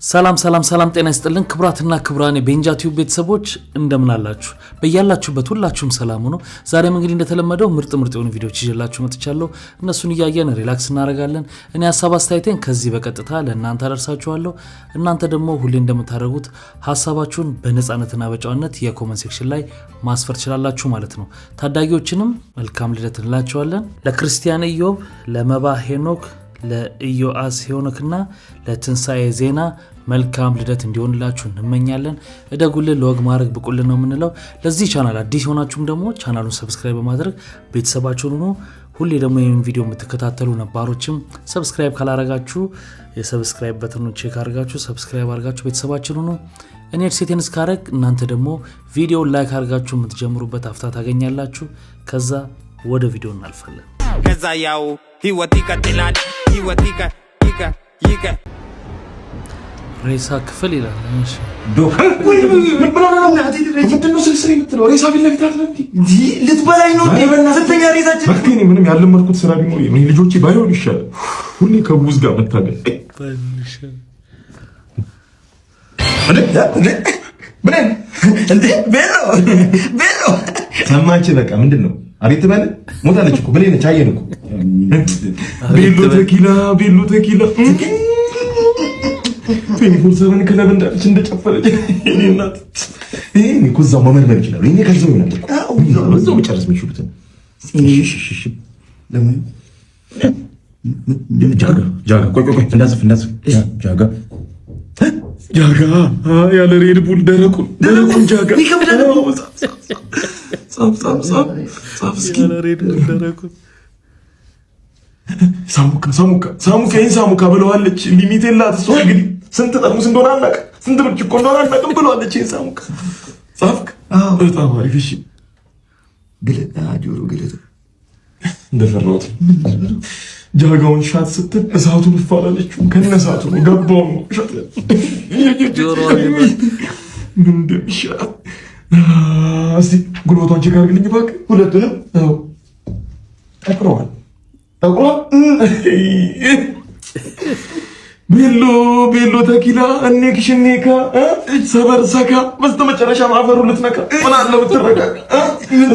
ሰላም ጤና ይስጥልን ክብራትና ክብራኔ ቤንጃ ቲዩብ ቤተሰቦች እንደምን አላችሁ በእያላችሁበት ሁላችሁም ሰላም ሁኑ ዛሬም እንግዲህ እንደተለመደው ምርጥ የሆኑ ቪዲዮዎች ይዤላችሁ መጥቻለሁ እነሱን ያያየን ሪላክስ እናደርጋለን እኔ ሐሳብ አስተያየቴን ከዚህ በቀጥታ ለእናንተ አደርሳችኋለሁ እናንተ ደግሞ ሁሌ እንደምታደርጉት ሐሳባችሁን በነጻነትና በጨዋነት የኮሜንት ሴክሽን ላይ ማስፈር ትችላላችሁ ማለት ነው ታዳጊዎችንም መልካም ልደት እንላችኋለን ለክርስቲያን ኢዮብ ለመባ ሄኖክ ለኢዮአስ ሄኖክና ለትንሳኤ ዜና መልካም ልደት እንዲሆንላችሁ እንመኛለን እደጉልን ለወግ ማድረግ ብቁልን ነው የምንለው ለዚህ ቻናል አዲስ ሆናችሁም ደግሞ ቻናሉን ሰብስክራይብ በማድረግ ቤተሰባችሁን ሁኑ ሁሌ ደግሞ ይህን ቪዲዮ የምትከታተሉ ነባሮችም ሰብስክራይብ ካላረጋችሁ የሰብስክራይብ በተኑን ቼክ አድርጋችሁ ሰብስክራይብ አድርጋችሁ ቤተሰባችሁን ሁኑ እኔ ሴቴንስ ካረግ እናንተ ደግሞ ቪዲዮ ላይክ አድርጋችሁ የምትጀምሩበት አፍታ ታገኛላችሁ ከዛ ወደ ቪዲዮ እናልፋለን ከዛ ያው ህይወት ይቀጥላል ህይወት ይቀ ሬሳ ክፍል ይላል እሺ ወይ ምን ብለናል እናቴ ምንድነው ስልስል የምትለው ሬሳ ቢል ለፊት አይደለም እንዴ ልትበላኝ ነው ስተኛ ሬሳችን በከኔ ምንም ያለመርኩት ስራ ቢኖር የኔ ልጆቼ ባይሆን ይሻላል ሁሌ ከቡዝ ጋር መታገል ባልሽ እንዴ ቤሎ ሰማች በቃ ምንድነው አሪት ባለ ሞታለች እኮ በሌላ ቻየን እኮ ቤሎ ተኪላ ፌኒፎርሰን ክለብ እንዳለች እንደጨፈረች እኔ እናት እኔ ኩዛው መመርመር ይችላል እኔ ከዛው ይሆናል እዛው መጨረስ የሚችሉት እሺ ለምን ጃጋ ቆይ እንዳስፍ ጃጋ ያለ ሬድ ቡል ደረቁን ጃጋ ይከብዳል ጻፍ እስኪ ያለ ሬድ ቡል ደረቁን ሳሙካ ብለዋለች ሊሚት የላት እሷ እንግዲህ ስንት ጠርሙስ እንደሆነ አናውቅ ስንት ብርጭቆ እንደሆነ አናውቅም ብለዋለች ሳሙካ ጻፍክ በጣም አሪፍ እሺ ግለጣ ጆሮ ግለጣ እንደፈራሁት ጃጋውን ሻት ስትል እሳቱን ፍፋላለች ከነሳቱ ገባው ጆሮ ምን እንደሚሻት እስቲ ጉልበቷን ቼክ አድርግልኝ እባክህ ሁለቱንም አዎ ተቅሯል ቤሎ ተኪላ እኔክሽኔካ ሰበርሰካ በስተመጨረሻ ማፈሩ ልትነካ ምን አለ ብትረጋጋ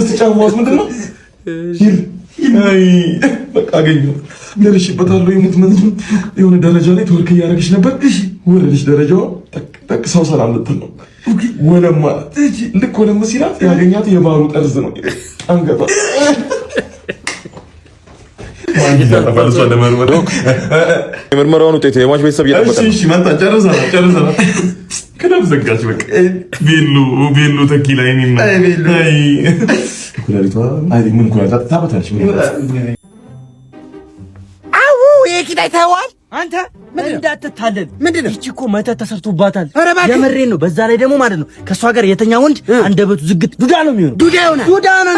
እስቲ ጫማውስ ምንድነው አይ በቃ አገኘው ደርሽበታለሁ የምትመዝም የሆነ ደረጃ ላይ ተወርክ ያረግሽ ነበር እሺ ወለልሽ ደረጃው ጠቅ ሰው ሰላም ልትል ነው ወለማ እጂ ልክ ወለም ሲላት ያገኛት የባሩ ጠርዝ ነው አንገቷ የምርመራውን ውጤት የሟች ቤተሰብ እየጠበቀ ነው። እሺ ማንታ ጨርሰና ከደም ዘጋች በቃ ቤሎ ተኪላ ይኒና አይ ኩላሊቷ አይ ምን ኩላሊቷ ታበታለች አው የኪዳይ ታዋል አንተ ምን እንዳትታለል ምንድነው እቺ እኮ መተት ተሰርቶባታል የመሬን ነው በዛ ላይ ደግሞ ማለት ነው ከሷ ጋር የተኛ ወንድ አንደበቱ ዝግት ዱዳ ነው የሚሆነው ዱዳ ነው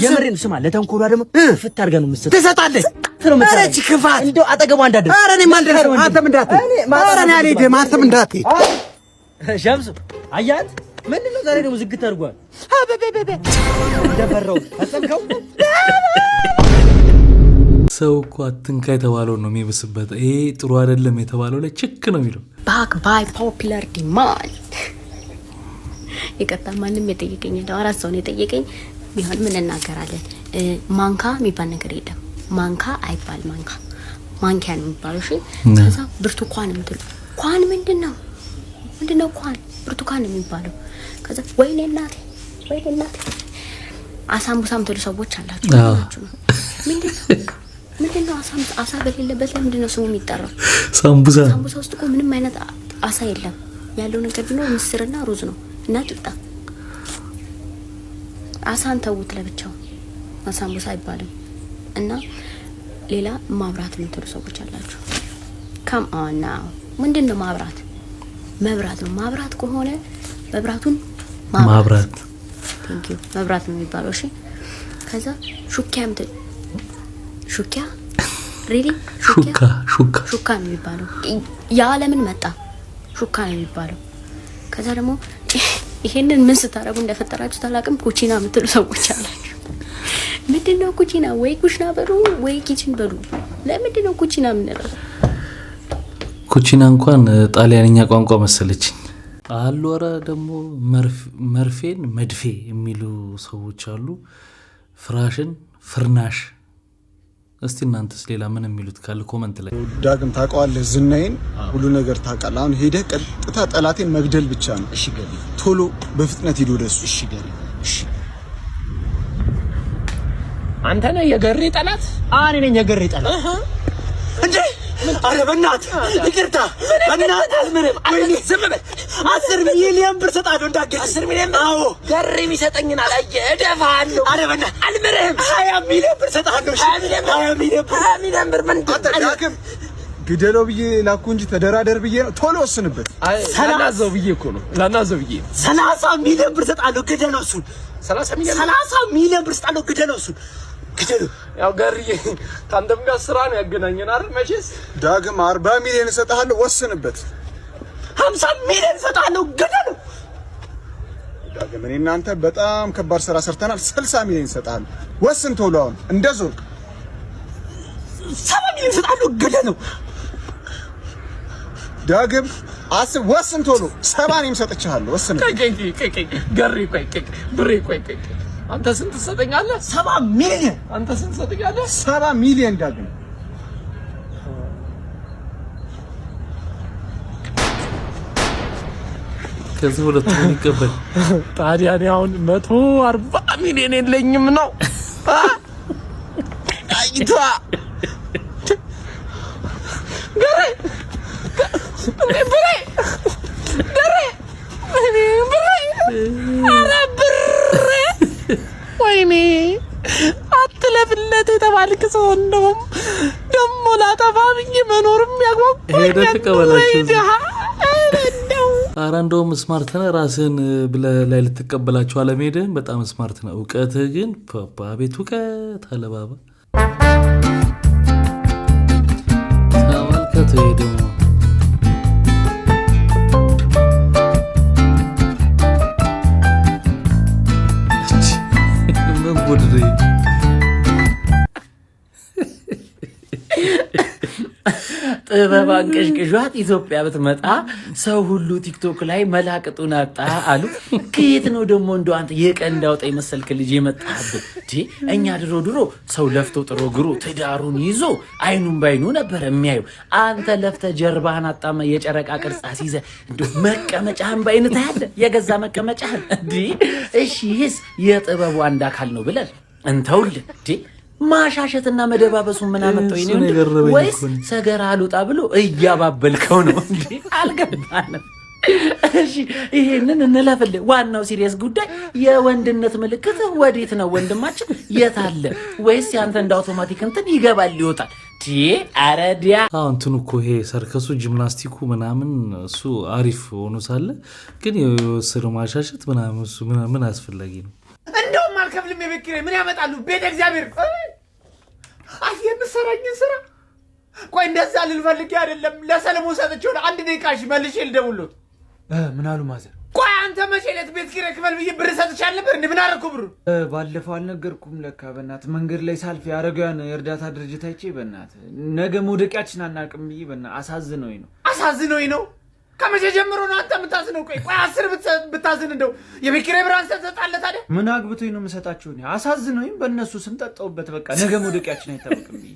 የመሬን ስማ ለተንኮሏ ደግሞ ፍት አድርጋ ነው መስጠት ትሰጣለህ አረች ክፋት እንደው አጠገቧ እንዳደረ አረ እኔ ማን ደረሰ አንተም እንዳትይ አረ እኔ አልሄድም አንተም እንዳትይ ሸምሱ አያት ምንድነው ዛሬ ደግሞ ዝግት አድርጓል አበበበበ እንደፈራው አሰብከው ሰው እኮ አትንካ የተባለው ነው የሚብስበት ይሄ ጥሩ አይደለም የተባለው ላይ ችክ ነው የሚለው ባክ ባይ ፖፑላር ዲማንድ ይቀጣ ማንም የጠየቀኝ ነው አራስ ሰው ነው የጠየቀኝ ቢሆን ምን እናገራለን ማንካ የሚባል ነገር የለም ማንካ አይባል ማንኪያ ነው የሚባለው እሺ ከዛ ብርቱካን የምትሉ ኳን ምንድነው ኳን ብርቱካን ነው የሚባለው ከዛ ወይኔ እናቴ አሳምቡሳ የምትሉ ሰዎች አላችሁ ምንድነው አሳ በሌለበት ለምንድነው ስሙ የሚጠራው ሳምቡሳ ውስጥ እኮ ምንም አይነት አሳ የለም ያለው ነገር ቢኖር ምስርና ሩዝ ነው እና ቂጣ አሳን ተውት ለብቻው ሳምቡሳ አይባልም እና ሌላ ማብራት የምትሉ ሰዎች አላችሁ ካም ኦን ናው ምንድነው መብራት ነው ማብራት ከሆነ መብራቱን ማብራት ቴንክ ዩ መብራት ነው የሚባለው እሺ ከዛ ሹኪያ ሪሊ ሹካ ነው የሚባለው ያለምን መጣ ሹካ ነው የሚባለው ከዛ ደግሞ ይሄንን ምን ስታረጉ እንደፈጠራችሁ ታላቅም ኩቺና የምትሉ ሰዎች አላችሁ ምንድነው ኩቺና ወይ ኩሽና በሉ ወይ ኪችን በሉ ለምንድነው ኩቺና የምንለው ኩቺና እንኳን ጣሊያንኛ ቋንቋ መሰለችኝ አሉ። ኧረ ደግሞ መርፌን መድፌ የሚሉ ሰዎች አሉ። ፍራሽን ፍርናሽ። እስቲ እናንተስ ሌላ ምን የሚሉት ካለ ኮመንት ላይ። ዳግም ታውቀዋለህ፣ ዝናዬን ሁሉ ነገር ታውቃለህ። አሁን ሄደህ ቀጥታ ጠላቴን መግደል ብቻ ነው። እሺ ገቢ፣ ቶሎ በፍጥነት ሂድ ወደሱ። እሺ ገቢ፣ እሺ። አንተ ነህ የገሬ ጠላት? እኔ ነኝ የገሬ ጠላት እንዴ? አረ በእናትህ ይቅርታ፣ በእናትህ አልምርም። ዝም በል። 10 ሚሊዮን ብር ሰጣለሁ እንዳትገኝ። 10 ሚሊዮን ብር? አዎ ገሬ የሚሰጠኝን አላየህ? እደፋለሁ። አረ በእናትህ አልምርም። 20 ሚሊዮን ብር ሰጣለሁ። 20 ሚሊዮን ብር ምን ዳግም ግደለው ብዬ ላኩ እንጂ ተደራደር ብዬ ነው። ቶሎ ወስንበት። ላናዘው ብዬ እኮ ነው። ላናዘው ብዬ 30 ሚሊዮን ብር ሰጣለሁ። ግደለው እሱን። 30 ሚሊዮን ብር ሰጣለሁ። ግደለው እሱን። ግደለው። ያው ገርዬ ካንተም ጋር ስራ ነው ያገናኘን አይደል? መቼስ ዳግም 40 ሚሊዮን እሰጥሃለሁ። ወስንበት። 50 ሚሊዮን እሰጥሃለሁ። ግደለው። ዳግም እኔ እናንተ በጣም ከባድ ስራ ሰርተናል። 60 ሚሊዮን እሰጥሃለሁ። ወስን ቶሎ። አሁን እንደዞርክ 70 ሚሊዮን እሰጥሃለሁ። ግደለው። ዳግም ወስን ቶሎ። 70 ነው የምሰጥቻለሁ። ወስን። ገሪ ቆይ ብሬ ቆይ አንተ ስንት ትሰጠኛለህ? 70 ሚሊዮን። አንተ ስንት ትሰጠኛለህ? 70 ሚሊዮን ዳግም። ከዚህ ሁለቱን ይቀበል። ታዲያ እኔ አሁን 140 ሚሊዮን የለኝም ነው? አይታ ገሬ ወይኔ አትለፍለት የተባልክ ሰው እንደውም ደሞ ላጠፋ ብዬ መኖርም ያጓጓ ሄደ ተቀበላችሁ። ኧረ እንደውም ስማርት ነህ። ራስህን ብለህ ላይ ልትቀበላችሁ አለመሄድህን በጣም ስማርት ነህ። እውቀትህ ግን ፓፓ ቤት እውቀት አለባባ ተመልከት። ሄደው ጥበብ አንቀሽቅሿት ኢትዮጵያ ብትመጣ ሰው ሁሉ ቲክቶክ ላይ መላቅጡን አጣ አሉ። ከየት ነው ደግሞ እንደው አንተ የቀንድ አውጣ የመሰልክ ልጅ የመጣህብን? እኛ ድሮ ሰው ለፍቶ ጥሮ ግሩ ትዳሩን ይዞ አይኑን ባይኑ ነበር የሚያዩ። አንተ ለፍተ ጀርባህን አጣመ የጨረቃ ቅርጽ አስይዘህ እንደው መቀመጫህን ባይን ታያለህ፣ የገዛ መቀመጫህን። እሺ ይህስ የጥበቡ አንድ አካል ነው ብለን እንተውልን። ማሻሸትና መደባበሱን ምን አመጣው? ወይስ ሰገራ አልወጣ ብሎ እያባበልከው ነው እንዴ? አልገባንም። እሺ ይሄንን እንለፍልህ። ዋናው ሲሪየስ ጉዳይ የወንድነት ምልክት ወዴት ነው ወንድማችን? የት አለ? ወይስ ያንተ እንደ አውቶማቲክ እንትን ይገባል ይወጣል? አረዲያ እንትኑ እኮ ይሄ ሰርከሱ ጂምናስቲኩ ምናምን እሱ አሪፍ ሆኖ ሳለ ግን የወሰደው ማሻሸት ምናምን እሱ ምን አስፈላጊ ነው? እንደውም አልከፍልም የቤት ኪራይ ምን ያመጣሉ? ቤተ እግዚአብሔር የምትሰራኝን ስራ ቆይ እንደዛ ልልፈልግ አይደለም። ለሰለሞን ሰጥቼው አንድ ደቂቃሽ መልሼ ልደውልሎት። ምን አሉ ማዘር? ቆይ አንተ መቼ ዕለት ቤት ኪራይ ክፈል ብዬ ብር ሰጥቻለሁ ነበር እንዴ? ምን አደረኩ ብሩ? ባለፈው አልነገርኩም ለካ። በእናትህ መንገድ ላይ ሳልፍ የአረጋውያን የእርዳታ ድርጅት አይቼ በእናትህ ነገ መውደቂያችን አናውቅም ብዬ በእናትህ አሳዝነውኝ ነው። ከመቼ ጀምሮ ነው አንተ የምታዝነው? ቆይ 10 ብታዝን እንደው የቤት ኪራይ ብር አንተ ትሰጣለህ ታዲያ? ምን አግብቶኝ ነው የምሰጣችሁ? እኔ አሳዝነውኝ በእነሱ ስም ጠጣሁበት። በቃ ነገ መውደቂያችን አይታወቅም ብዬ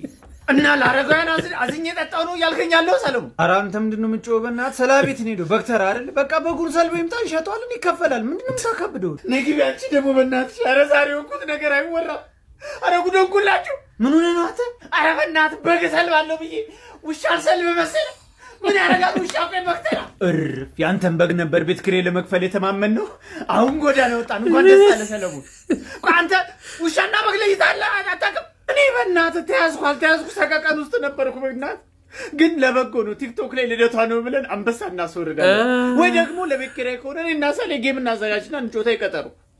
እና ለአረጋውያን አዝኜ ጠጣሁ ነው እያልከኝ ያለው ሰለሞን? ኧረ አንተ ምንድን ነው የምትጮኸው? በእናትህ ሰላቤት ነው ሄዶ በክተራ አይደል? በቃ በጉን ሰልቦ ይምጣ ይሸጠዋል፣ ይከፈላል። ምንድን ነው የምታካብደው? ነግቢ አንቺ ደግሞ በእናትሽ። ኧረ ዛሬ ወንኩት ነገር አይወራም። ኧረ ጉድ ሆንኩላችሁ። ምን ሆነህ ነው አንተ? ኧረ በእናትህ በግ ሰልባለሁ ብዬ ውሻ አልሰልብ መሰለህ? ምን ያደርጋል ውሻ? ቆይ በክተራ እርፍ። ያንተን በግ ነበር ቤት ኪራይ ለመክፈል የተማመን ነው። አሁን ጎዳና ወጣን። እንኳን ደስ አለ ሰለሞን። ቆይ አንተ ውሻና በግ ለይተሃል አታውቅም? እኔ በእናትህ ተያዝኩ አልተያዝኩ ሰቀቀን ውስጥ ነበርኩ። በእናትህ ግን ለበጎ ነው። ቲክቶክ ላይ ልደቷ ነው ብለን አንበሳ እናስወርዳለን። ወይ ደግሞ ለቤት ኪራይ ከሆነ እኔ እና ሰሌ ጌም እናዘጋጅና እንጮታ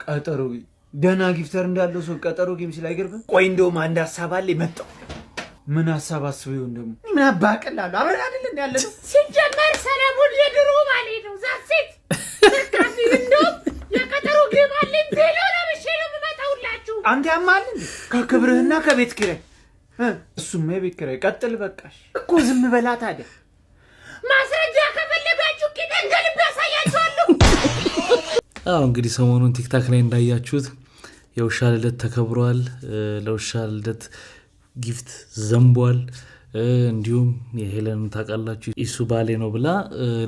ቀጠሮ ደህና ጊፍተር እንዳለው ሰው ቀጠሮ ጌም ሲል አይገርምም? ቆይ እንደውም አንድ ሀሳብ አለ መጣው። ምን ሀሳብ አስበው ይሁን ደግሞ ምን አባቀላሉ አብረን አይደል ያለ ነው። ሲጀመር ሰለሞን የድሮ ባሌ ነው። ዛሴት ተካፊ እንደውም የቀጠሮ ጌም አለኝ ቴሎ ለብሼ ነው የምመጣውላችሁ። አንተ ያማል እንዴ? ከክብርህና ከቤት ኪራይ እሱማ የቤት ኪራይ ቀጥል። በቃሽ እኮ ዝም በላ ታዲያ። ማስረጃ ከፈለጋችሁ ቂጤን ገልቤ ያሳያችኋለሁ። አዎ እንግዲህ ሰሞኑን ቲክታክ ላይ እንዳያችሁት የውሻ ልደት ተከብሯል። ለውሻ ልደት ጊፍት ዘንቧል። እንዲሁም የሄለን ታውቃላችሁ ኢሱ ባሌ ነው ብላ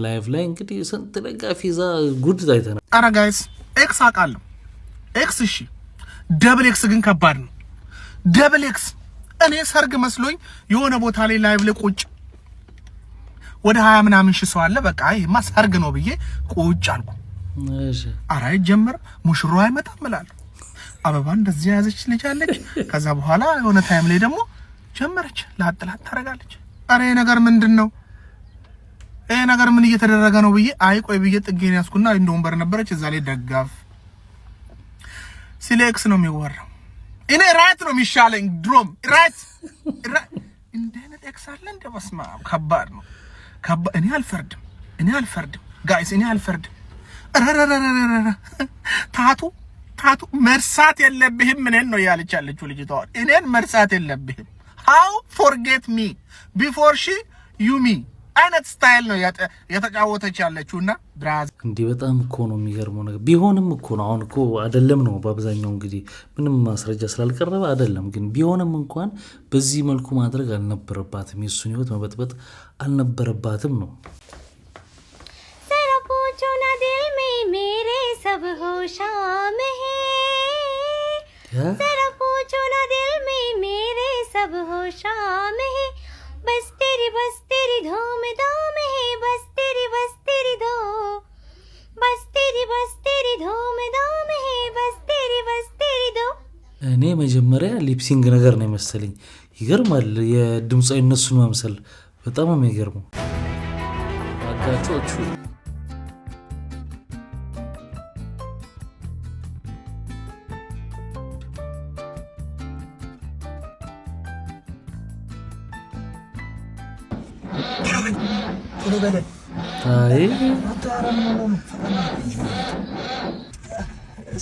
ላይቭ ላይ እንግዲህ ስንት ደጋፊ ይዛ ጉድ ታይተናል። ኧረ ጋይስ ኤክስ አውቃለሁ ኤክስ እሺ፣ ደብል ኤክስ ግን ከባድ ነው። ደብል ኤክስ እኔ ሰርግ መስሎኝ የሆነ ቦታ ላይ ላይቭ ላይ ቁጭ ወደ 20 ምናምን ሺህ ሰው አለ። በቃ ይሄማ ሰርግ ነው ብዬ ቁጭ አልኩ። እሺ ኧረ አይጀመር ሙሽራው አይመጣም እላለሁ። አበባ እንደዚህ ያዘች ልጅ አለች። ከዛ በኋላ የሆነ ታይም ላይ ደግሞ ጀመረች ላጥላት ታረጋለች። ኧረ ይሄ ነገር ምንድነው? ይሄ ነገር ምን እየተደረገ ነው ብዬ አይ ቆይ ብዬ ጥጌን ያስኩና እንደ ወንበር ነበረች እዛ ላይ ደጋፍ ሲሌክስ ነው የሚወራው። እኔ ራይት ነው የሚሻለኝ ድሮም ራይት እንደ አይነት ኤክስ አለ እንደ በስማ ከባድ ነው። እኔ አልፈርድም ጋይስ እኔ አልፈርድም። ታቱ መርሳት የለብህም ምን ነው ያለች ያለችው ልጅቷ። እኔን መርሳት የለብህም how forget me before she you me አይነት ስታይል ነው የተጫወተች ያለችውና ብራዝ እንዲህ በጣም እኮ ነው የሚገርመው ነገር ቢሆንም እኮ ነው አሁን እኮ አይደለም ነው በአብዛኛው እንግዲህ ምንም ማስረጃ ስላልቀረበ አይደለም ግን ቢሆንም እንኳን በዚህ መልኩ ማድረግ አልነበረባትም የሱን ህይወት መበጥበጥ አልነበረባትም ነው जरा पूछो ना दिल में मेरे सब होशाम है जरा पूछो ना दिल में मेरे सब होशाम है बस तेरी धूम धाम है बस तेरी धो बस तेरी धूम धाम है बस तेरी दो እኔ መጀመሪያ ሊፕሲንግ ነገር ነው መሰለኝ ይገርማል የድምጻው እነሱን መምሰል በጣም ነው የሚገርመው አጋቾቹ አይ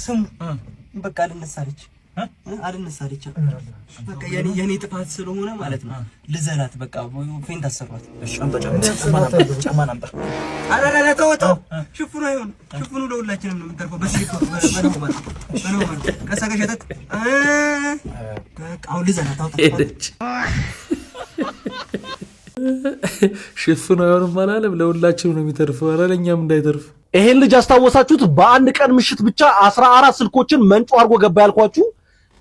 ስም በቃ አልነሳለች በቃ የኔ ጥፋት ስለሆነ ማለት ነው ልዘላት በቃ ፌንት አሰሯት እሺ ጫማ ነበር አራራ ተወጣው ሽፉኑ አይሆን ሽፉኑ ለሁላችንም ነው የምንተርፈው በስሊፕ በነው ከሳከሸተት በቃ አሁን ልዘላት አውጣ ሽፉኑ አይሆንም ማለት ለሁላችንም ነው የሚተርፈው አላለኛም እንዳይተርፍ ይሄን ልጅ አስታወሳችሁት በአንድ ቀን ምሽት ብቻ 14 ስልኮችን መንጮ አርጎ ገባ ያልኳችሁ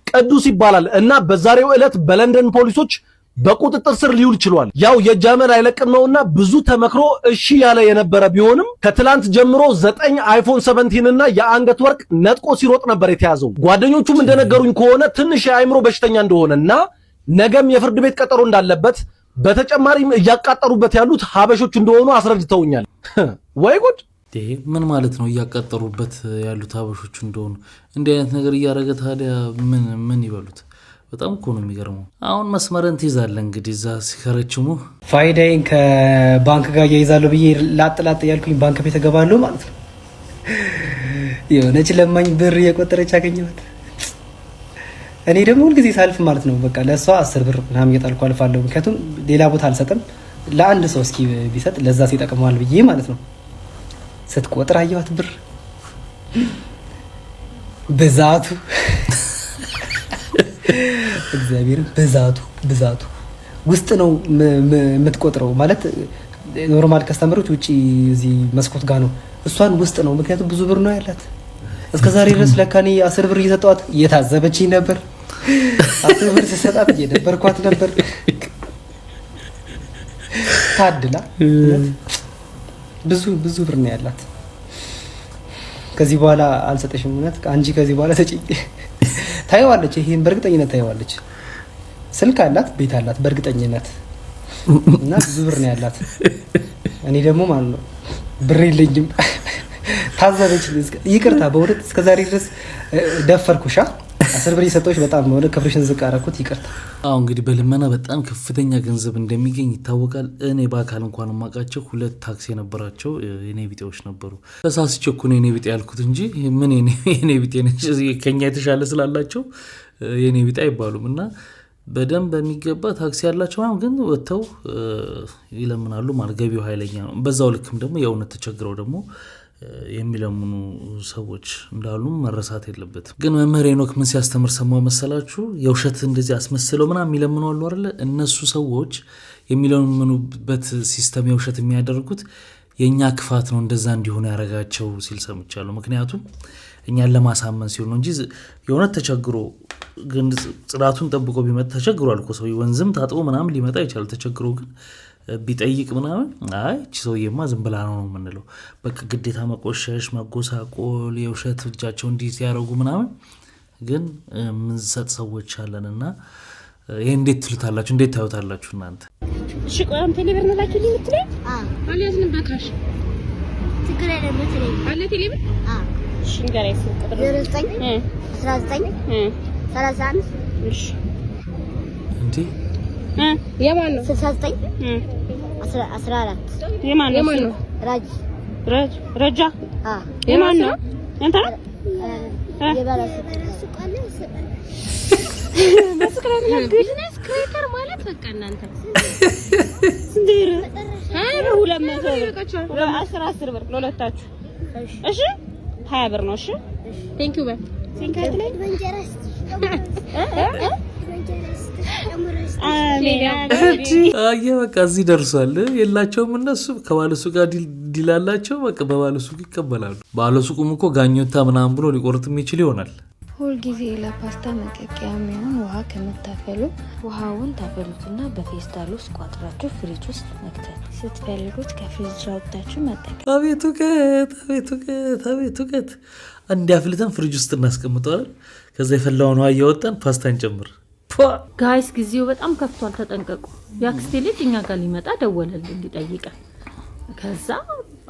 ቅዱስ ይባላል እና በዛሬው ዕለት በለንደን ፖሊሶች በቁጥጥር ስር ሊውል ችሏል። ያው የጃመን አይለቅም ነውና ብዙ ተመክሮ እሺ ያለ የነበረ ቢሆንም ከትላንት ጀምሮ 9 አይፎን 17 እና የአንገት ወርቅ ነጥቆ ሲሮጥ ነበር የተያዘው። ጓደኞቹም እንደነገሩኝ ከሆነ ትንሽ የአይምሮ በሽተኛ እንደሆነና ነገም የፍርድ ቤት ቀጠሮ እንዳለበት በተጨማሪም እያቃጠሩበት ያሉት ሀበሾች እንደሆኑ አስረድተውኛል። ወይ ጉድ! ምን ማለት ነው እያቃጠሩበት ያሉት ሀበሾች እንደሆኑ? እንዲህ አይነት ነገር እያደረገ ታዲያ ምን ይበሉት? በጣም እኮ ነው የሚገርመው። አሁን መስመረን ትይዛለህ እንግዲህ እዛ ሲከረችሙ ፋይዳዬን ከባንክ ጋር እያይዛለሁ ብዬ ላጥ ያልኩኝ ባንክ ቤት እገባለሁ ማለት ነው። የሆነች ለማኝ ብር እየቆጠረች አገኘኋት። እኔ ደግሞ ሁልጊዜ ሳልፍ ማለት ነው በቃ ለሷ 10 ብር ምናምን እየጣልኩ አልፋለሁ። ምክንያቱም ሌላ ቦታ አልሰጥም ለአንድ ሰው እስኪ ቢሰጥ ለዛ ሲጠቅመዋል ብዬ ማለት ነው። ስትቆጥር አየኋት ብር ብዛቱ እግዚአብሔር ብዛቱ ውስጥ ነው የምትቆጥረው ማለት ኖርማል ከስተመሮች ውጪ እዚህ መስኮት ጋር ነው እሷን ውስጥ ነው ምክንያቱም ብዙ ብር ነው ያላት። እስከዛሬ ድረስ ለካኔ 10 ብር እየሰጠኋት እየታዘበችኝ ነበር። 10 ብር ስሰጣት እየደበርኳት ነበር። ታድላ ብዙ ብር ነው ያላት። ከዚህ በኋላ አልሰጠሽም እውነት አንጂ ከዚህ በኋላ ሰጪኝ። ታየዋለች፣ ይሄን በእርግጠኝነት ታየዋለች። ስልክ አላት፣ ቤት አላት በእርግጠኝነት እና ብዙ ብር ነው ያላት። እኔ ደግሞ ማለት ነው ብር የለኝም። ታዘበች። ይቅርታ በእውነት እስከዛሬ ድረስ ደፈርኩሻ። 10 ብር የሰጠሁሽ በጣም ነው ክብርሽን ዝቅ አደረኩት። ይቅርታ። አዎ እንግዲህ በልመና በጣም ከፍተኛ ገንዘብ እንደሚገኝ ይታወቃል። እኔ በአካል እንኳን ማቃቸው 2 ታክሲ የነበራቸው የኔ ቢጤዎች ነበሩ። ተሳስቼ እኮ ነው የኔ ቢጤ ያልኩት እንጂ ምን የኔ ቢጤ ነች ከኛ የተሻለ ስላላቸው የኔ ቢጤ አይባሉም። እና በደንብ በሚገባ ታክሲ ያላቸው ማለት ግን ወጥተው ይለምናሉ ማለት ገቢው ኃይለኛ ነው። በዛው ልክም ደግሞ የእውነት ተቸግረው ደግሞ የሚለምኑ ሰዎች እንዳሉ መረሳት የለበትም። ግን መምህር ሄኖክ ምን ሲያስተምር ሰማው መሰላችሁ? የውሸት እንደዚህ አስመስለው ምናምን የሚለምኑ አሉ አይደል? እነሱ ሰዎች የሚለምኑበት ሲስተም የውሸት የሚያደርጉት የኛ ክፋት ነው እንደዛ እንዲሆኑ ያረጋቸው ሲል ሰምቻለሁ። ምክንያቱም እኛን ለማሳመን ሲሆን ነው እንጂ የእውነት ተቸግሮ ግን ጽዳቱን ጠብቆ ቢመጣ ተቸግሯል እኮ ሰው ወንዝም ታጥቦ ምናምን ሊመጣ ይችላል። ተቸግሮ ግን ቢጠይቅ ምናምን አይ እቺ ሰውዬማ ዝም ብላ ነው የምንለው። በቃ ግዴታ መቆሸሽ መጎሳቆል የውሸት እጃቸው እንዲህ ሲያረጉ ምናምን ግን ምንሰጥ ሰዎች አለንና ይሄ እንዴት ትሉታላችሁ? እንዴት ታዩታላችሁ እናንተ? እሺ ቆም ቴሌብር ነው ላኪ ሊምት ላይ አልያዝንም በካሽ ትግሬ ነው ቴሌብር አለ ቴሌብር እሺ ንገረኝ ቁጥር 09 19 31 እሺ እንዴ የማን ነው 69 14 የማን ነው ረጃ የማን ነው አንተ ስክሬተር ማለት በቃ እናንተ እንዴር ሁለት መቶ ብር 10 ብር ለሁለታችሁ እሺ 20 ብር ነው እሺ ቴንክ ዩ በል ሲንካት ላይ ወንጀራስ በቃ እዚህ ደርሷል። የላቸውም እነሱ ከባለሱ ጋር ዲላላቸው በቃ በባለሱ ይቀበላሉ። ባለሱቁም እኮ ጋኞታ ምናምን ብሎ ሊቆርጥ የሚችል ይሆናል። ሁልጊዜ ለፓስታ መቀቀያ የሚሆን ውሃ ከምታፈሉ ውሃውን ታፈሉትና በፌስታል ውስጥ ቋጥራችሁ ፍሪጅ ውስጥ መክተት፣ ስትፈልጉት ከፍሪጅ አውጥታችሁ መጠቀም። አቤቱ ቀት እንዲያፍልተን ፍሪጅ ውስጥ እናስቀምጠዋለን። ከዛ የፈላውን ውሃ እያወጣን ፓስታ እንጨምር። ጋይስ ጊዜው በጣም ከፍቷል፣ ተጠንቀቁ። ያክስቴ ልጅ እኛ ጋር ሊመጣ ደወለልን ሊጠይቀን። ከዛ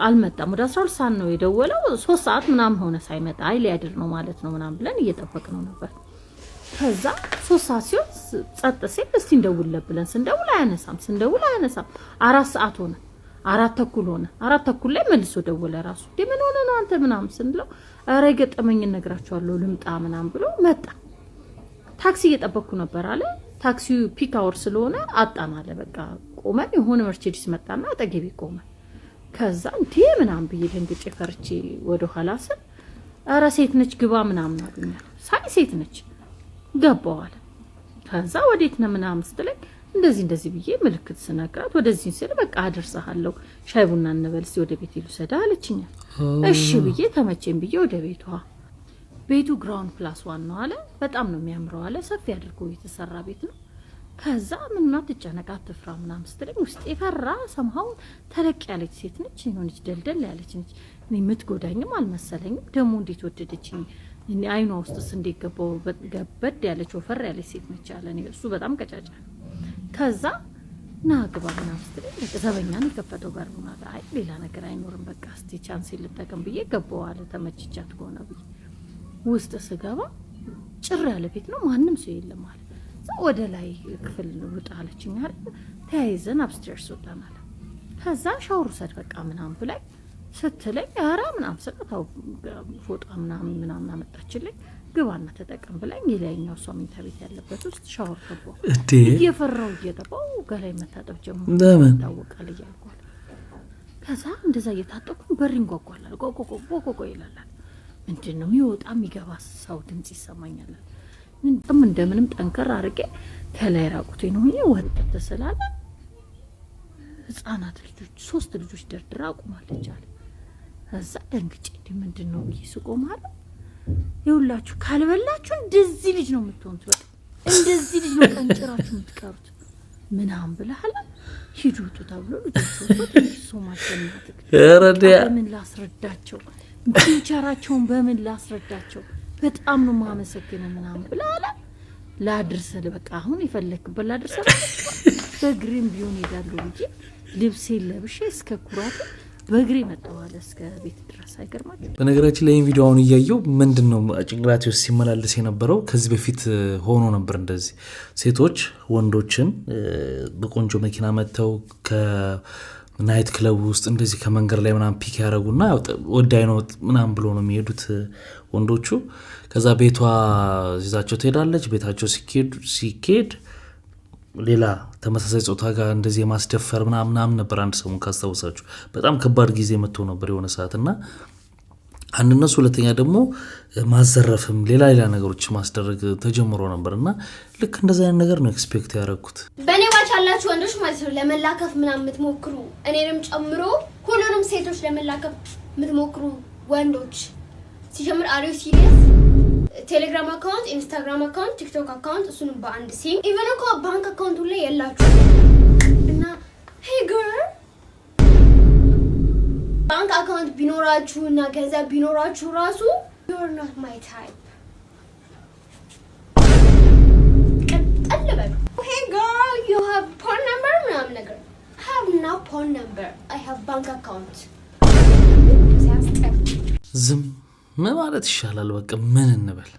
አልመጣም። ወደ 12 ሰዓት ነው የደወለው። 3 ሰዓት ምናምን ሆነ ሳይመጣ። አይ ሊያድር ነው ማለት ነው ምናምን ብለን እየጠበቅነው ነበር። ከዛ 3 ሰዓት ሲሆን ጸጥ ሲል እስቲ እንደውልለት ብለን ስንደውል አያነሳም። 4 ሰዓት ሆነ፣ 4:30 ሆነ። 4:30 ላይ መልሶ ደወለ ራሱ። ምን ሆነ ነው አንተ ምናምን ስንለው ኧረ ገጠመኝ እነግራችኋለሁ ልምጣ ምናምን ብሎ መጣ። ታክሲ እየጠበቅኩ ነበር አለ። ታክሲው ፒክ አወር ስለሆነ አጣን አለ። በቃ ቆመን የሆነ መርቼዲስ መጣና አጠገቤ ቆመ። ከዛ እንዴ ምናምን ብዬ ደንግጬ ፈርቼ ወደ ኋላ ስል ኧረ ሴት ነች ግባ ምናምን አሉኝ። ሳይ ሴት ነች ገባው አለ። ከዛ ወዴት ነው ምናምን ስትለኝ እንደዚህ ብዬ ምልክት ስነግራት ወደዚህ ስል በቃ አደርሳለሁ ሻይ ቡና እንበል እስቲ ወደ ቤት ይሉሰዳ አለችኝ። እሺ ብዬ ተመቸኝ ብዬ ወደ ቤቱ ግራውንድ ፕላስ 1 ነው አለ። በጣም ነው የሚያምረው አለ። ሰፊ አድርጎ የተሰራ ቤት ነው። ከዛ ምንና ተጨነቃት ተፍራ ምናምን ስትለኝ ውስጥ የፈራ ሰምሃው ተለቅ ያለች ሴት ነች። የሆነች ደልደል ያለች ነች። እኔ የምትጎዳኝም አልመሰለኝም። ደግሞ እንዴት ወደደችኝ እኔ አይኗ ውስጥስ እንዴት ገባው። ገበድ ያለች ወፈር ያለች ሴት ነች አለ። እኔ እሱ በጣም ቀጫጫ። ከዛ ና ግባ ምናምን ስትለኝ ዘበኛ ነው የከፈተው በር ነው አለ። አይ ሌላ ነገር አይኖርም በቃ እስቲ ቻንስ ልጠቀም ብዬ ገባው አለ። ተመችቻት ከሆነ ብዬ ውስጥ ስገባ ጭር ያለ ቤት ነው። ማንም ሰው የለም አለ። ወደ ላይ ክፍል ውጣ አለችኝ አይደል። ተያይዘን አፕስቴርስ ወጣናል። ከዛ ሻወር ወሰድ በቃ ምናምን ብላይ ስትለኝ ኧረ ምናምን ሰጣው ፎጣ ምናምን አመጣችልኝ። ግባና ተጠቀም ብላኝ የላይኛው ሰው መኝታ ቤት ያለበት ውስጥ ሻወር ገባሁ። እየፈራው እየጠባው ገላይ መታጠብ ጀመርኩ። ታወቃለ እያልኳል። ከዛ እንደዛ እየታጠብኩ በሪንግ ጓጓላል ጎጎጎጎጎ ይላል። ምንድነው ይወጣ የሚገባ ሰው ድምጽ ይሰማኛል። እንደምንም ጠንከር አድርጌ ከላይ ራቁቴ ነው ወጥተ ስላለ ህፃናት ልጆች 3 ልጆች ደርድራ አቁማለች አለ። ከዛ ደንግጬ ምንድነው ይስቆም አለ። ይውላችሁ ካልበላችሁ እንደዚህ ልጅ ነው የምትሆኑት። በቃ እንደዚህ ልጅ ነው ቀንጭራችሁ የምትቀሩት ምናምን ብለሃል። ሂዱ ወጡ ተብሎ ልጆች ወጡ ሶማቸናት በምን ላስረዳቸው ምንቻራቸውን በምን ላስረዳቸው በጣም ነው ማመሰግነው ምናምን ብላላ ላድርሰል በቃ አሁን ይፈልክበት ላድርሰል በግሪም ቢሆን ይዳሉ እንጂ ልብስ ለብሼ እስከ ኩራት በግሪ መጣዋለ እስከ ቤት ድረስ አይገርማችሁ። በነገራችን ላይ ቪዲዮውን እያየው ምንድነው ጭንቅላቴ ውስጥ ሲመላለስ የነበረው ከዚህ በፊት ሆኖ ነበር። እንደዚህ ሴቶች ወንዶችን በቆንጆ መኪና መተው ከናይት ክለብ ውስጥ እንደዚህ ከመንገድ ላይ ምናምን ፒክ ያደርጉና ወዳይ ነው ምናምን ብሎ ነው የሚሄዱት ወንዶቹ። ከዛ ቤቷ ይዛቸው ትሄዳለች። ቤታቸው ሲኬድ ሌላ ተመሳሳይ ጾታ ጋር እንደዚህ ማስደፈር ምናምን ነበር አንድ ሰሞን ካስታውሳችሁ በጣም ከባድ ጊዜ መጥቶ ነበር የሆነ ሰዓትና አንድነሱ ሁለተኛ ደግሞ ማዘረፍም ሌላ ነገሮች ማስደረግ ተጀምሮ ነበርና ልክ እንደዛ አይነት ነገር ነው ኤክስፔክት ያደረኩት በኔ ዋች ያላችሁ ወንዶች ማለት ነው ለመላከፍ ምናምን የምትሞክሩ እኔንም ጨምሮ ሁሉንም ሴቶች ለመላከፍ የምትሞክሩ ወንዶች ሲጀምር አሪው ሲሪየስ ቴሌግራም አካውንት ኢንስታግራም አካውንት ቲክቶክ አካውንት እሱንም በአንድ ሲም ኢቨን እኮ ባንክ አካውንቱ ላይ ያላችሁ እና ሄይ ገርል ባንክ አካውንት ቢኖራችሁ እና ገንዘብ ቢኖራችሁ ራሱ you're not my type ቀጥል በሉ hey girl you have phone number ምናምን ነገር I have no phone number I have bank account ዝም ማለት ይሻላል በቃ ምን እንበል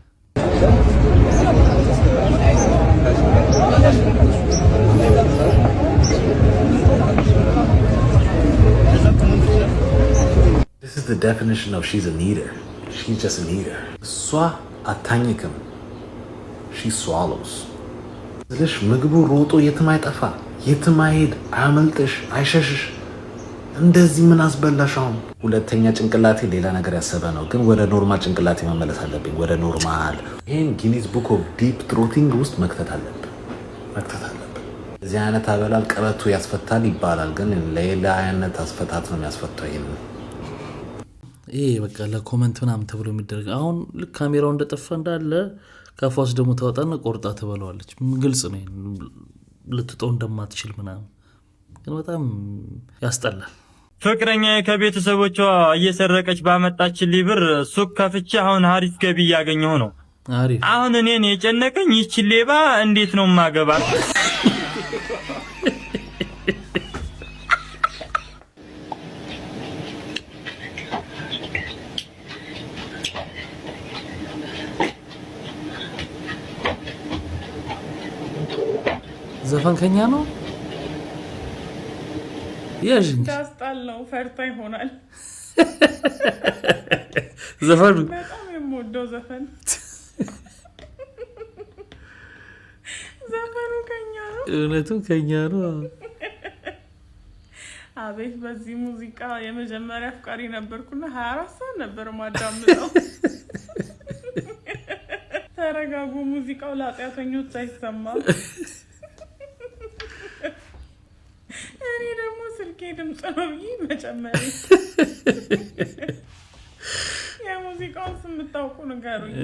This is the definition of she's a needer. She's just a needer. Swa atanikum. She swallows. This ምግቡ ሮጦ የትም አይጠፋ የትም አይሄድ አያመልጥሽ አይሸሽሽ እንደዚህ ምን አስበላሻው ሁለተኛ ጭንቅላቴ ሌላ ነገር ያሰበ ነው ግን ወደ ኖርማል ጭንቅላቴ መመለስ አለብኝ ወደ ኖርማል ይሄን ጊኒስ ቡክ ኦፍ ዲፕ ትሮቲንግ ውስጥ መክተት አለብኝ እዚህ አይነት አበላል ቀበቱ ያስፈታል ይባላል ግን ሌላ አይነት አስፈታት ነው የሚያስፈታው ይሄ በቃ ለኮሜንት ምናምን ተብሎ የሚደረግ አሁን ልክ ካሜራው እንደጠፋ እንዳለ ካፋስ ደግሞ ተወጣና ቆርጣ ተበላዋለች ግልጽ ነው ልትጠው እንደማትችል ምናምን ግን በጣም ያስጠላል ፍቅረኛ ከቤተሰቦቿ እየሰረቀች ባመጣችልኝ ብር ሱቅ ከፍቼ አሁን አሪፍ ገቢ ያገኘው ነው አሁን እኔን የጨነቀኝ ይቺ ሌባ እንዴት ነው ማገባት ዘፈን ከኛ ነው ያጅን ታስጣለው ፈርታ ይሆናል ዘፈኑ በጣም የምወደው ዘፈን ዘፈኑ ከኛ ነው እውነቱ ከኛ ነው አቤት በዚህ ሙዚቃ የመጀመሪያ አፍቃሪ ነበርኩና 24 ሰዓት ነበር ማዳምጠው ተረጋጉ ሙዚቃው ለአጥያተኞች አይሰማም እኔ ደግሞ ስልኬ ድምጽ ነው ብዬ መጨመሪ የሙዚቃውን ስም የምታውቁ ንገሩኝ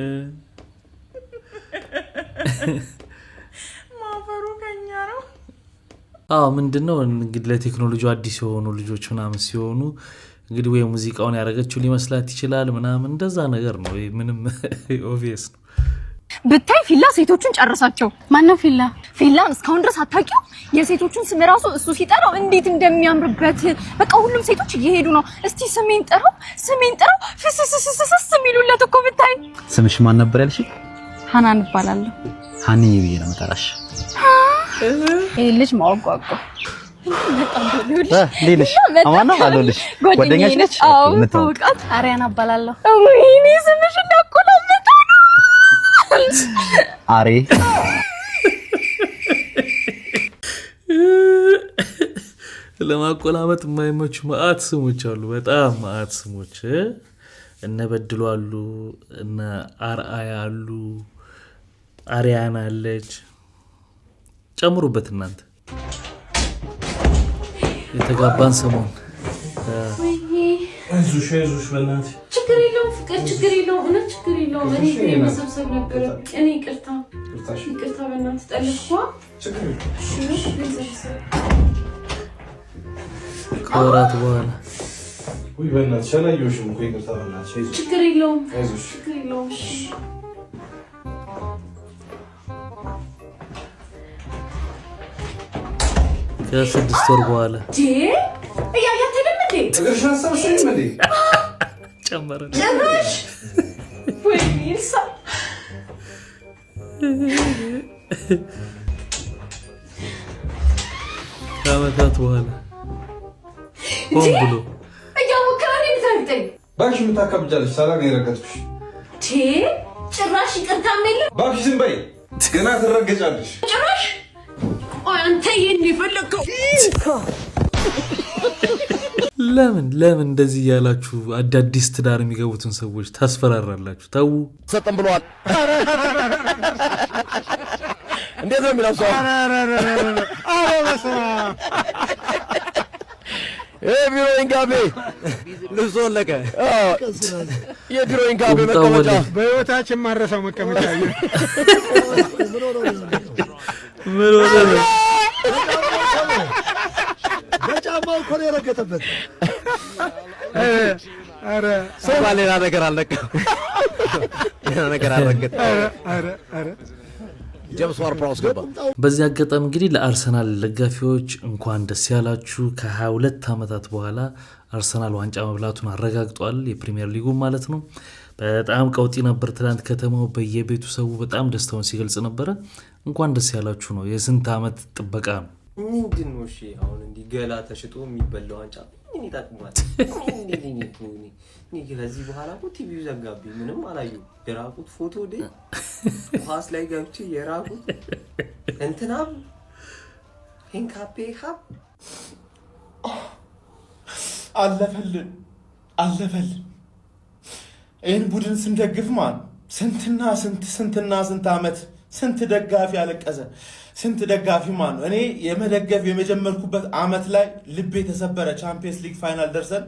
ማፈሩ ከኛ ነው ምንድነው እንግዲህ ለቴክኖሎጂ አዲስ የሆኑ ልጆች ምናምን ሲሆኑ እንግዲህ ወይ ሙዚቃውን ያረጋችሁ ሊመስላት ይችላል ምናምን እንደዛ ነገር ነው ምንም ኦብቪየስ ነው ብታይ ፊላ ሴቶቹን ጨርሳቸው ማነው ፊላን እስካሁን ድረስ አታውቂው የሴቶቹን ስም ራሱ እሱ ሲጠራው እንዴት እንደሚያምርበት በቃ ሁሉም ሴቶች እየሄዱ ነው እስቲ ስሜን ጠራው ፍስስስስስ የሚሉለት እኮ ብታይ ስምሽ ማን ነበር ያልሽ ሃናን እባላለሁ ሃኒ ብዬ ነው መጣራሽ ይሄ ልጅ ማወቋቋ በጣም ሌልሽ አማና አሎልሽ ጓደኛሽ ነች ምታውቃት አሪያና እባላለሁ ወይኔ ስምሽ እንዳቆላመጠ አሬ ለማቆላመጥ የማይመቹ ማአት ስሞች አሉ በጣም ማአት ስሞች እነ በድሉ አሉ እነ አርአያ አሉ አሪያና አለች ጨምሩበት እናንተ የተጋባን ሰሞን አይዞሽ በእናትህ ችግር የለውም ፍቅር ችግር የለውም እውነት ችግር የለውም እኔ መሰብሰብ ነበር እኔ ይቅርታ በእናትህ ጠልኳ ከወራት በኋላ ወይ በእናትሽ አላየሁሽም እኮ ይቅርታ በእናትሽ ችግር የለውም አይዞሽ ችግር የለውም ከ6 ወር በኋላ እያያት አይደለም እንዴ እግርሽን አሳብሽኝ እንዴ ጨመረ ጭራሽ ወይኔ ከዓመታት በኋላ ሆን ብሎ እያወካሪ ታርጠኝ ባክሽ የምታከብጃለሽ ሰላም የረገጥኩሽ ጭራሽ ይቅርታ የለም ባክሽ ዝም በይ ገና ትረገጫለሽ ጭራሽ አንተ ይሄን ይፈልከው ለምን እንደዚህ ያላችሁ አዳዲስ ትዳር የሚገቡትን ሰዎች ታስፈራራላችሁ? ተው ሰጠን ብለዋል። እንዴት ነው የሚለው ሰው? የቢሮዬን ጋቤ ልብሶ ለቀ። የቢሮዬን ጋቤ መቀመጫ በህይወታችን ማረሳው መቀመጫ ምን ሆነ ነው? በጫማው እኮ ነው የረገጠበት። አረ ሰው ሌላ ነገር አልነካም። ሌላ ነገር አልረገጠም። አረ ጀምስ ዋር-ፕራውስ ገባ። በዚህ አጋጣሚ እንግዲህ ለአርሰናል ደጋፊዎች እንኳን ደስ ያላችሁ። ከ22 ዓመታት በኋላ አርሰናል ዋንጫ መብላቱን አረጋግጧል። የፕሪሚየር ሊጉ ማለት ነው። በጣም ቀውጢ ነበር ትላንት ከተማው። በየቤቱ ሰው በጣም ደስታውን ሲገልጽ ነበር። እንኳን ደስ ያላችሁ ነው። የስንት ዓመት ጥበቃ ነው። ምንድነው? እሺ አሁን እንዲህ ገላ ተሽጦ የሚበላው ዋንጫ ምን ይጣቅማል? እኔ ከዚህ በኋላ እኮ ቲቪው ዘጋብኝ። ምንም አላዩ። የራቁት ፎቶ ደ ኳስ ላይ ገብቼ የራቁት እንትናም ሄንካፔ ሀብ አለፈልን። ይህን ቡድን ስንደግፍ ማን ስንትና ስንት ዓመት ስንት ደጋፊ አለቀሰ። ስንት ደጋፊ ማን ነው? እኔ የመደገፍ የመጀመርኩበት አመት ላይ ልቤ ተሰበረ። ቻምፒየንስ ሊግ ፋይናል ደርሰን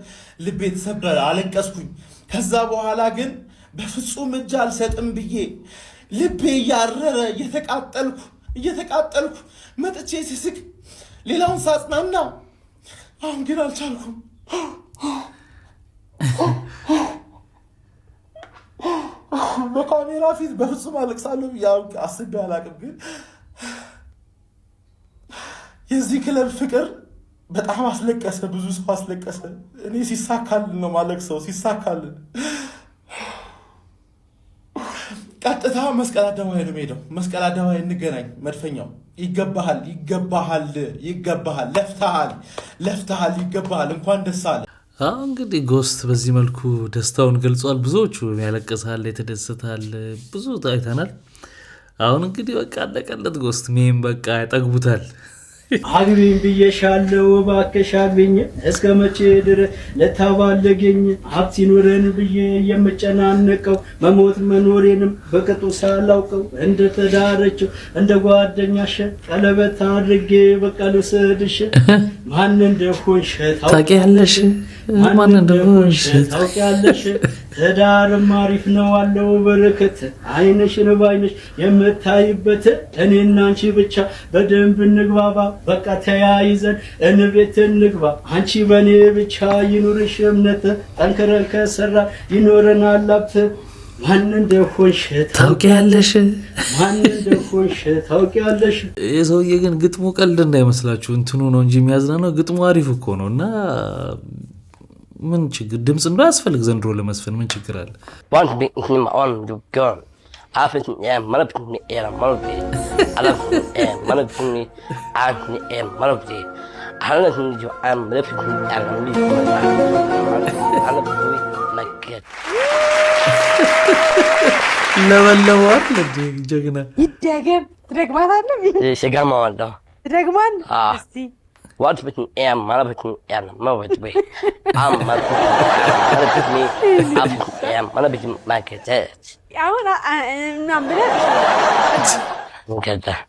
ልቤ ተሰበረ፣ አለቀስኩኝ። ከዛ በኋላ ግን በፍጹም እጅ አልሰጥም ብዬ ልቤ እያረረ እየተቃጠልኩ መጥቼ ስስቅ ሌላውን ሳጽናና፣ አሁን ግን አልቻልኩም። በካሜራ ፊት በፍጹም አለቅሳለሁ ብዬ አስቤ አላቅም። ግን የዚህ ክለብ ፍቅር በጣም አስለቀሰ፣ ብዙ ሰው አስለቀሰ። እኔ ሲሳካልን ነው ማለቅሰው፣ ሲሳካልን ቀጥታ መስቀል አደባባይ ነው የምሄደው። መስቀል አደባባይ እንገናኝ። መድፈኛው ይገባሃል፣ ለፍተሃል፣ ይገባሃል፣ እንኳን ደስ አለ። እንግዲህ ጎስት በዚህ መልኩ ደስታውን ገልጿል። ብዙዎቹ ያለቀሳል፣ የተደሰታል፣ ብዙ አይተናል። አሁን እንግዲህ በቃ አለቀለት። ጎስት ሜም በቃ ያጠግቡታል። አግቢኝ ብዬሻለሁ እባክሽ አግቢኝ፣ እስከ መቼ ድረስ ልታባለገኝ? ሀብት ይኑረን ብዬ የምጨናነቀው መሞት መኖሬንም በቅጡ ሳላውቀው እንደ ተዳረችው እንደ ጓደኛሽ ቀለበት አድርጌ በቃ ልውሰድሽ። ማን እንደሆንሽ ታውቂያለሽ፣ ማን እንደሆንሽ ታውቂያለሽ። ትዳርም አሪፍ ነው አለው በረከት፣ አይንሽን ባይንሽ የምታይበት። እኔና አንቺ ብቻ በደንብ እንግባባ፣ በቃ ተያይዘን እንቤት እንግባ። አንቺ በኔ ብቻ ይኑርሽ እምነት፣ ጠንክረን ከሰራ ይኖረናል ሀብት። ማን እንደሆንሽ ታውቂያለሽ፣ ማን እንደሆንሽ ታውቂያለሽ። የሰውዬ ግን ግጥሙ ቀልድ እንዳይመስላችሁ እንትኑ ነው እንጂ የሚያዝናነው ግጥሙ አሪፍ እኮ ነው። እና ምን ችግር ድምጽ እንዳያስፈልግ ዘንድሮ ለመስፈን ምን ችግር አለ? ለወለዋል ጀግና ይደገም ትደግማታለህ። ሸጋማዋለሁ ትደግማን እስቲ What with me am Malabit and Mowit way. I'm Malabit me am Malabit market. I want to number it. Get that.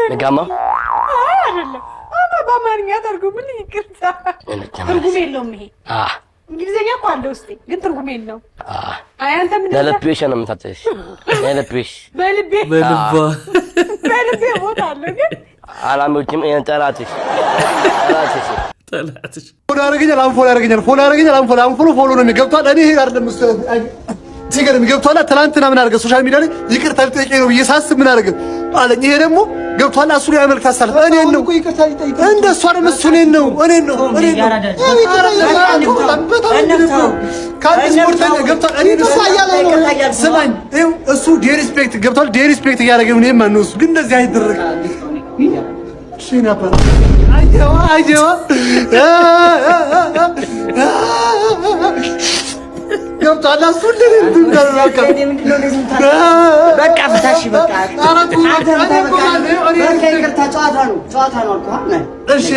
The gamma? በአማርኛ ተርጉምን ይቅርታ። ትርጉም የለውም ይሄ። እንግሊዘኛ እኮ አለ ውስጥ ግን ትርጉም የለውም። አይ አንተ ምን ለልብሽ ነው የምታጥሽ? ለልብሽ በልቤ እሞታለሁ ግን አላምጪም። ጠላትሽ ፎሎ ያደርገኛል፣ አንፎሎ ነው የሚገብቷል። እኔ ይሄ አይደለም ሲገርም ገብቷል። ትናንትና ምን አደረገ? ሶሻል ሚዲያ ላይ ይቅርታ ልጠይቀኝ ነው ብዬ ሳስብ ምን አደረገ አለኝ። ይሄ ደግሞ ገብቷል። እሱ ላይ መልእክት አሳልፍ እኔን ነው እንደሱ አይደለም፣ እሱ እኔን ነው ስፖርተኛ ገብቷል። እኔ ስማኝ፣ እሱ ዴሪስፔክት ገብቷል። ዴሪስፔክት እያደረገ ነው። እኔም ማነው እሱ ግን እንደዚህ አይደረግ እሺ ነበር አይጀዋ ገብቷል። እሱ እንደዚህ በቃ በቃ ይቅርታ ጨዋታ ነው አልኩህ። እሺ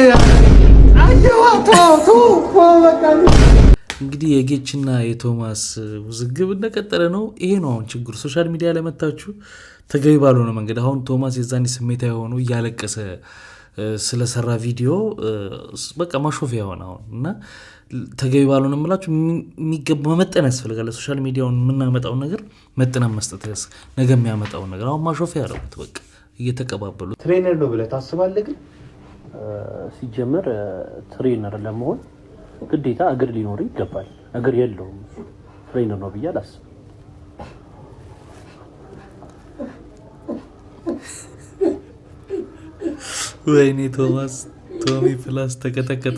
እንግዲህ የጌችና የቶማስ ውዝግብ እንደቀጠለ ነው። ይሄ ነው አሁን ችግሩ። ሶሻል ሚዲያ ላይ መታችሁ ተገቢ ባልሆነ መንገድ አሁን ቶማስ የዛኔ ስሜታዊ ሆኖ እያለቀሰ ስለሰራ ቪዲዮ በቃ ማሾፊያ ሆነ አሁን እና ተገቢ ባልሆነ የምላችሁ የሚገባ መመጠን ያስፈልጋል። ሶሻል ሚዲያውን የምናመጣውን ነገር መጠናን መስጠት ነገ የሚያመጣውን ነገር አሁን ማሾፊያ ያደረጉት በቃ እየተቀባበሉ። ትሬነር ነው ብለህ ታስባለህ? ግን ሲጀመር ትሬነር ለመሆን ግዴታ እግር ሊኖር ይገባል። እግር የለውም ትሬነር ነው ብዬ አላስብም። ወይኔ ቶማስ ቶሚ ፕላስ ተቀጠቀጠ።